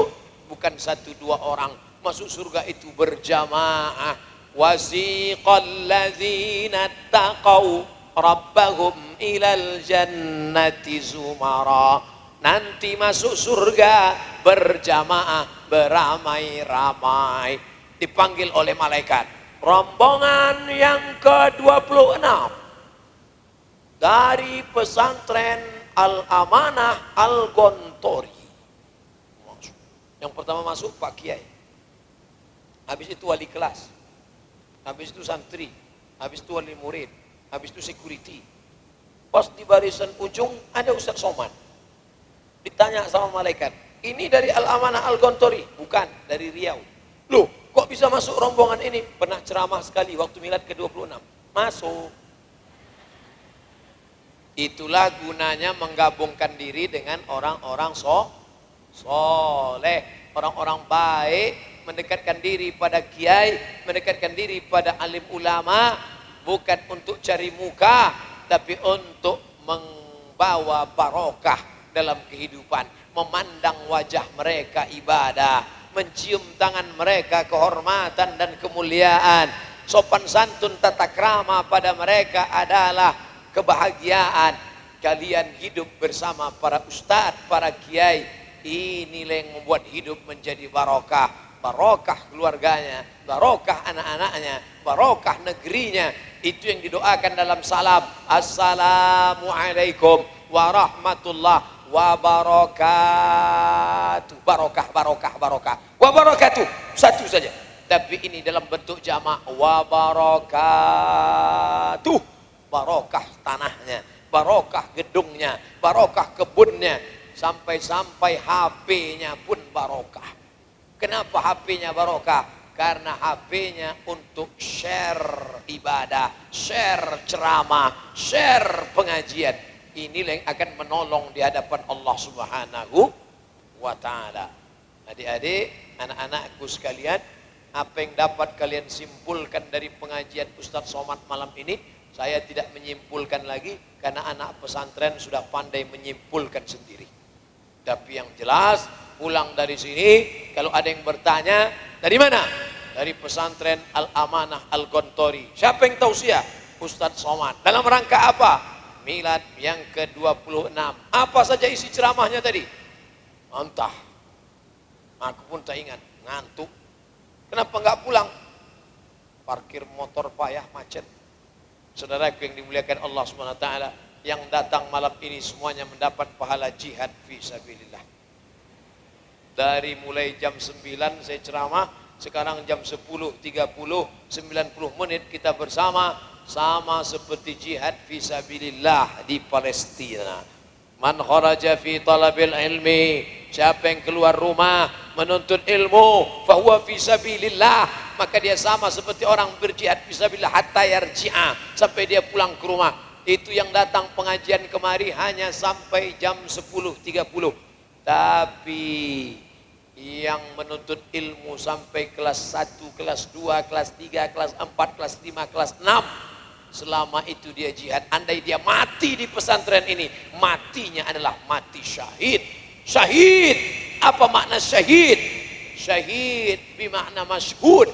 bukan 1, 2 orang. Masuk surga itu berjamaah. Wasiqal ladzina taqaw rabbahum ilal jannati zumara nanti masuk surga berjamaah, beramai-ramai, dipanggil oleh malaikat. Rombongan yang ke-26 dari pesantren Al-Amanah Al-Gontori. Yang pertama masuk Pak Kiai, habis itu wali kelas, habis itu santri, habis itu wali murid, habis itu security. Pas di barisan ujung ada Ustaz Somad. Ditanya sama malaikat, ini dari Al-Amanah Al-Gontori? Bukan, dari Riau. Loh, kok bisa masuk rombongan ini? Pernah ceramah sekali waktu milad ke-26. Masuk. Itulah gunanya menggabungkan diri dengan orang-orang soleh, orang-orang baik, mendekatkan diri pada kiai, mendekatkan diri pada alim ulama, bukan untuk cari muka, tapi untuk membawa barokah dalam kehidupan, memandang wajah mereka ibadah, mencium tangan mereka kehormatan dan kemuliaan, sopan santun tata krama pada mereka adalah kebahagiaan. Kalian hidup bersama para ustadz, para kiai, inilah yang membuat hidup menjadi barokah. Barokah keluarganya, barokah anak-anaknya, barokah negerinya. Itu yang didoakan dalam salam. Assalamualaikum warahmatullahi wabarakatuh. Barokah, barokah, barokah. Wabarakatuh, satu saja. Tapi ini dalam bentuk jamak. Wabarakatuh. Barokah tanahnya, barokah gedungnya, barokah kebunnya, sampai-sampai HP-nya pun barokah. Kenapa HP-nya barokah? Karena HP-nya untuk share ibadah, share ceramah, share pengajian. Inilah yang akan menolong di hadapan Allah Subhanahu wa ta'ala. Adik-adik, anak-anakku sekalian, apa yang dapat kalian simpulkan dari pengajian Ustadz Somad malam ini? Saya tidak menyimpulkan lagi, karena anak pesantren sudah pandai menyimpulkan sendiri. Tapi yang jelas, pulang dari sini, kalau ada yang bertanya, dari mana? Dari pesantren Al-Amanah Al-Gontori. Siapa yang tausiah? Ustadz Somad. Dalam rangka apa? Milad yang ke-26. Apa saja isi ceramahnya tadi? Entah. Aku pun tak ingat, ngantuk. Kenapa enggak pulang? Parkir motor payah, macet. Saudaraku yang dimuliakan Allah SWT, yang datang malam ini semuanya mendapat pahala jihad fisabilillah. Dari mulai jam 9 saya ceramah, sekarang jam 10.30, 90 menit kita bersama, sama seperti jihad fisabilillah di Palestina. Man kharaja fi talabil ilmi, siapa yang keluar rumah menuntut ilmu, fahuwa fisabilillah, maka dia sama seperti orang berjihad fisabilillah hatta yarji'a, sampai dia pulang ke rumah. Itu yang datang pengajian kemari hanya sampai jam 10.30. Tapi yang menuntut ilmu sampai kelas 1, kelas 2, kelas 3, kelas 4, kelas 5, kelas 6, selama itu dia jihad. Andai dia mati di pesantren ini, matinya adalah mati syahid. Syahid, apa makna syahid? Syahid bermakna masyhud,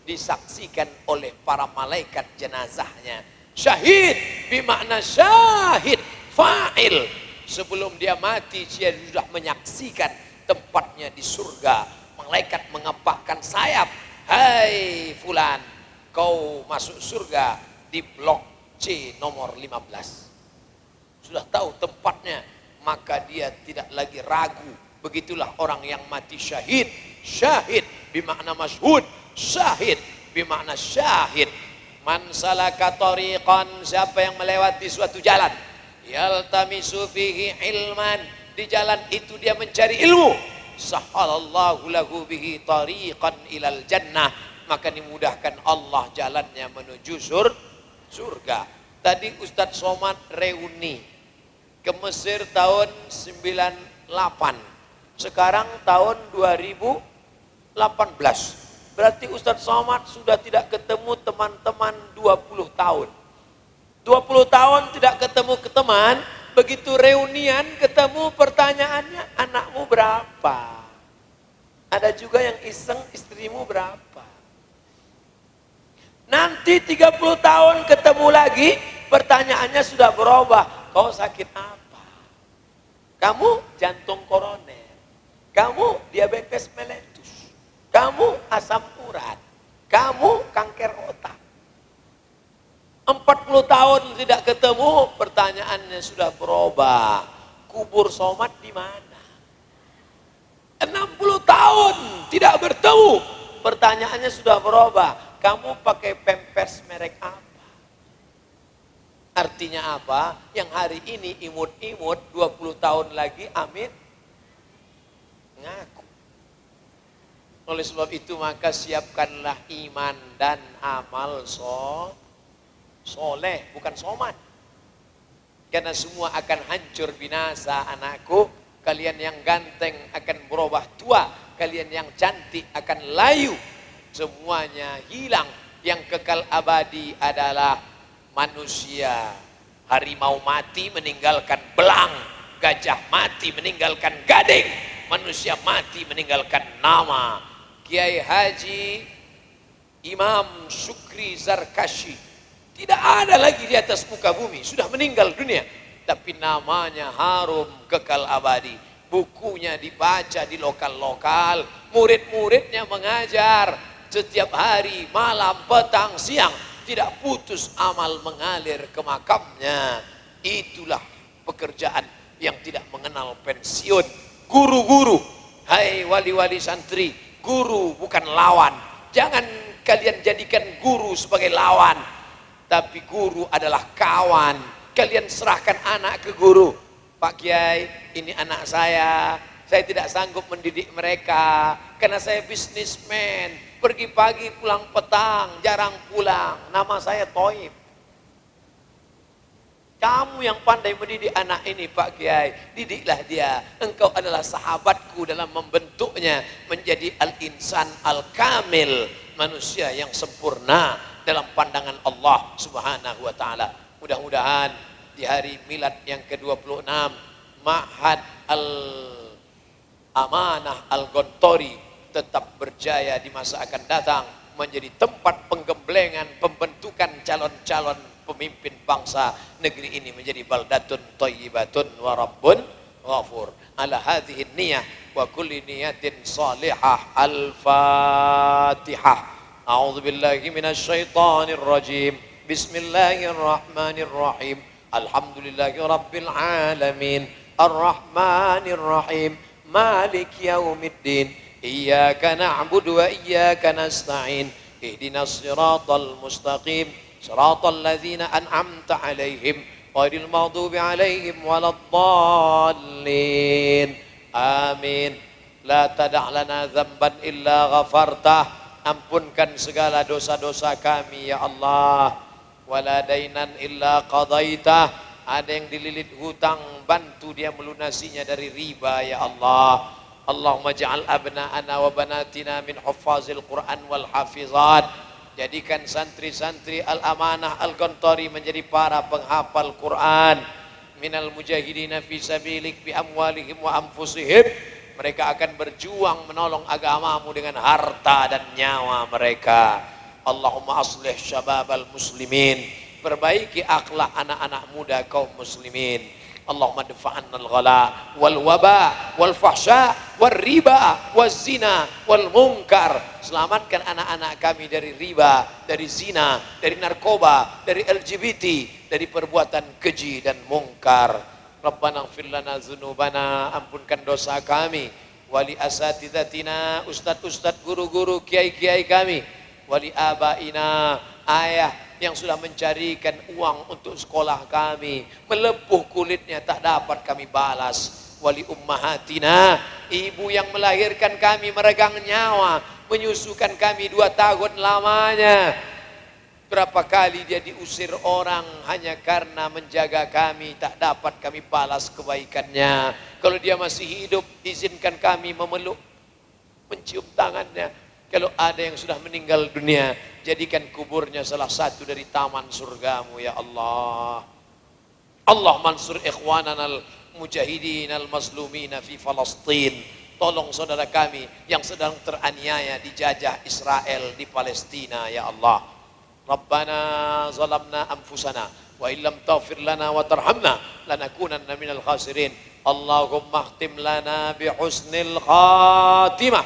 disaksikan oleh para malaikat jenazahnya. Syahid bermakna syahid, fa'il. Sebelum dia mati, dia sudah menyaksikan tempatnya di surga. Malaikat mengepakkan sayap, hai fulan, kau masuk surga di blok C nomor 15. Sudah tahu tempatnya, maka dia tidak lagi ragu. Begitulah orang yang mati syahid. Syahid bermakna masyhud, syahid bermakna syahid. Man salaka tariqan, siapa yang melewati suatu jalan, yaltamisu fihi ilman, di jalan itu dia mencari ilmu, sahalallahu lahu bihi tariqan ilal jannah, maka dimudahkan Allah jalannya menuju surga. Tadi Ustadz Somad reuni ke Mesir tahun 98, sekarang tahun 2018. Berarti Ustadz Somad sudah tidak ketemu teman-teman 20 tahun. 20 tahun tidak ketemu ke teman, begitu reunian ketemu, pertanyaannya, anakmu berapa? Ada juga yang iseng, istrimu berapa? Nanti 30 tahun ketemu lagi, pertanyaannya sudah berubah. Kau sakit apa? kamu jantung koroner, kamu diabetes mellitus, kamu asam urat, kamu kanker otak. 40 tahun tidak ketemu, pertanyaannya sudah berubah. Kubur somat di mana? 60 tahun tidak bertemu, pertanyaannya sudah berubah. Kamu pakai pampers merek apa? Artinya apa? Yang hari ini imut-imut, 20 tahun lagi amit ngaku. Oleh sebab itu maka siapkanlah iman dan amal soleh, bukan somat. Karena semua akan hancur binasa anakku. Kalian yang ganteng akan berubah tua, kalian yang cantik akan layu. Semuanya hilang. Yang kekal abadi adalah manusia. Harimau mati meninggalkan belang, gajah mati meninggalkan gading, manusia mati meninggalkan nama. Kiai Haji Imam Syukri Zarkashi tidak ada lagi di atas muka bumi, sudah meninggal dunia, tapi namanya harum kekal abadi. Bukunya dibaca di lokal-lokal, murid-muridnya mengajar setiap hari, malam, petang, siang, tidak putus amal mengalir ke makamnya. Itulah pekerjaan yang tidak mengenal pensiun. Guru-guru, hai wali-wali santri, guru bukan lawan. Jangan kalian jadikan guru sebagai lawan, tapi guru adalah kawan. Kalian serahkan anak ke guru. Pak Kiai, ini anak saya tidak sanggup mendidik mereka karena saya bisnismen, pergi pagi pulang petang, jarang pulang. Nama saya Toib. Kamu yang pandai mendidik anak ini Pak Kiai, didiklah dia. Engkau adalah sahabatku dalam membentuknya menjadi al-insan al-kamil, manusia yang sempurna dalam pandangan Allah Subhanahu wa taala. Mudah-mudahan di hari milad yang ke-26 Ma'had Al-Amanah Al-Gontori tetap berjaya di masa akan datang, menjadi tempat penggemblengan pembentukan calon-calon pemimpin bangsa. Negeri ini menjadi baldatun thayyibatun wa rabbun ghafur. Ala hadhihi niyah wa kulli niyatin salihah. Al-Fatihah. A'udzu billahi minasy syaithanir rajim. Bismillahirrahmanirrahim. Alhamdulillahi rabbil alamin. Ar-Rahmanir Rahim. Maliki yaumiddin. Iyyaka na'budu wa iyyaka nasta'in. Ihdinas siratal mustaqim. Siratal ladzina an'amta 'alaihim ghairil maghdubi 'alaihim waladdallin. Amin. La tada' lana dzamban illa ghafartah. Ampunkan segala dosa-dosa kami ya Allah. Wala dainan illa qadaitah. Ada yang dililit hutang, bantu dia melunasinya dari riba ya Allah. Allahumma ja'al abna'ana wa banatina min huffazil Qur'an wal hafizat. Jadikan santri-santri Al-Amanah Al-Gontori menjadi para penghafal Quran. Minal mujahidina fi sabilik bi amwalihim wa anfusihim. Mereka akan berjuang menolong agamamu dengan harta dan nyawa mereka. Allahumma aslih syababal muslimin. Perbaiki akhlak anak-anak muda kaum muslimin. Allahumma dafa'annal ghala wal waba wal fahsya wal riba wal zina wal munkar. Selamatkan anak-anak kami dari riba, dari zina, dari narkoba, dari LGBT, dari perbuatan keji dan mungkar. Rabbana ighfir lana dzunubana, ampunkan dosa kami. Wali asatidatina, ustad-ustad, guru-guru, kiai-kiai kami. Wali abaina, ayah yang sudah mencarikan uang untuk sekolah kami, melepuh kulitnya tak dapat kami balas. Wali ummahatina, ibu yang melahirkan kami meregang nyawa, menyusukan kami 2 tahun lamanya. Berapa kali dia diusir orang hanya karena menjaga kami, tak dapat kami balas kebaikannya. Kalau dia masih hidup, izinkan kami memeluk, mencium tangannya. Kalau ada yang sudah meninggal dunia, jadikan kuburnya salah satu dari taman surgamu ya Allah. Allah mansur ikhwanana al-mujahidin al-mazlumina fi Palestin. Tolong saudara kami yang sedang teraniaya dijajah Israel di Palestina ya Allah. Rabbana zalamna anfusana wa illam taghfir lana wa tarhamna lanakunanna minal khasirin. Allahumma khtim lana bi husnil khatimah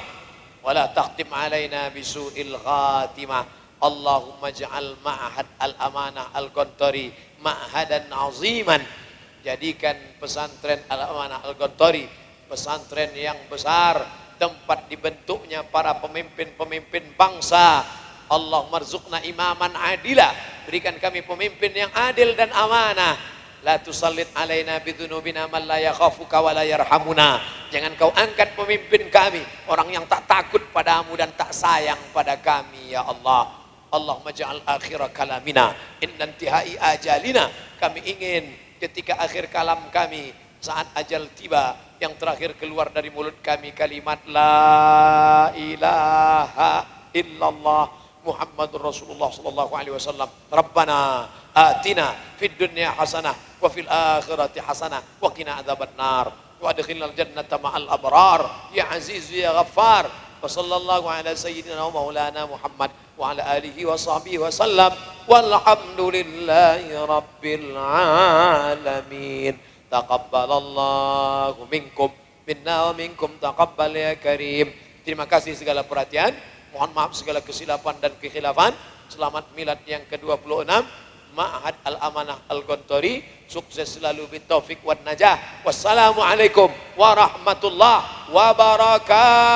wa la takhtim alaina bi su'il khatimah. Allahumma ja'al ma'had al-amanah al-Gontori ma'hadan aziman. Jadikan pesantren al-amanah al-Gontori pesantren yang besar, tempat dibentuknya para pemimpin-pemimpin bangsa. Allahumma rzuqna imaman adila, berikan kami pemimpin yang adil dan amanah. La tusallit alaina bidunubina man la yakhafuka wa la yarhamuna. Jangan kau angkat pemimpin kami orang yang tak takut padamu dan tak sayang pada kami ya Allah. Allahumma ja'al akhira kalamina inna intihai ajalina. Kami ingin ketika akhir kalam kami, saat ajal tiba, yang terakhir keluar dari mulut kami kalimat la ilaha illallah Muhammadur Rasulullah sallallahu alaihi wasallam. Rabbana atina fid dunya hasanah wa fil akhirati hasanah wa qina adzabannar wa adkhilnal jannata ma'al abrar ya aziz ya ghaffar. Wa sallallahu ala sayyidina wa maulana Muhammad wa ala alihi wa sahbihi wa sallam walhamdulillahi rabbil alamin. Taqabbalallahu minkum minna wa minkum taqabbal ya karim. Terima kasih segala perhatian. Mohon maaf segala kesilapan dan kekhilafan. Selamat milad yang ke-26 Ma'had Al-Amanah Al-Gontori. Sukses selalu bitaufik wan najah. Wassalamualaikum warahmatullahi wabarakatuh.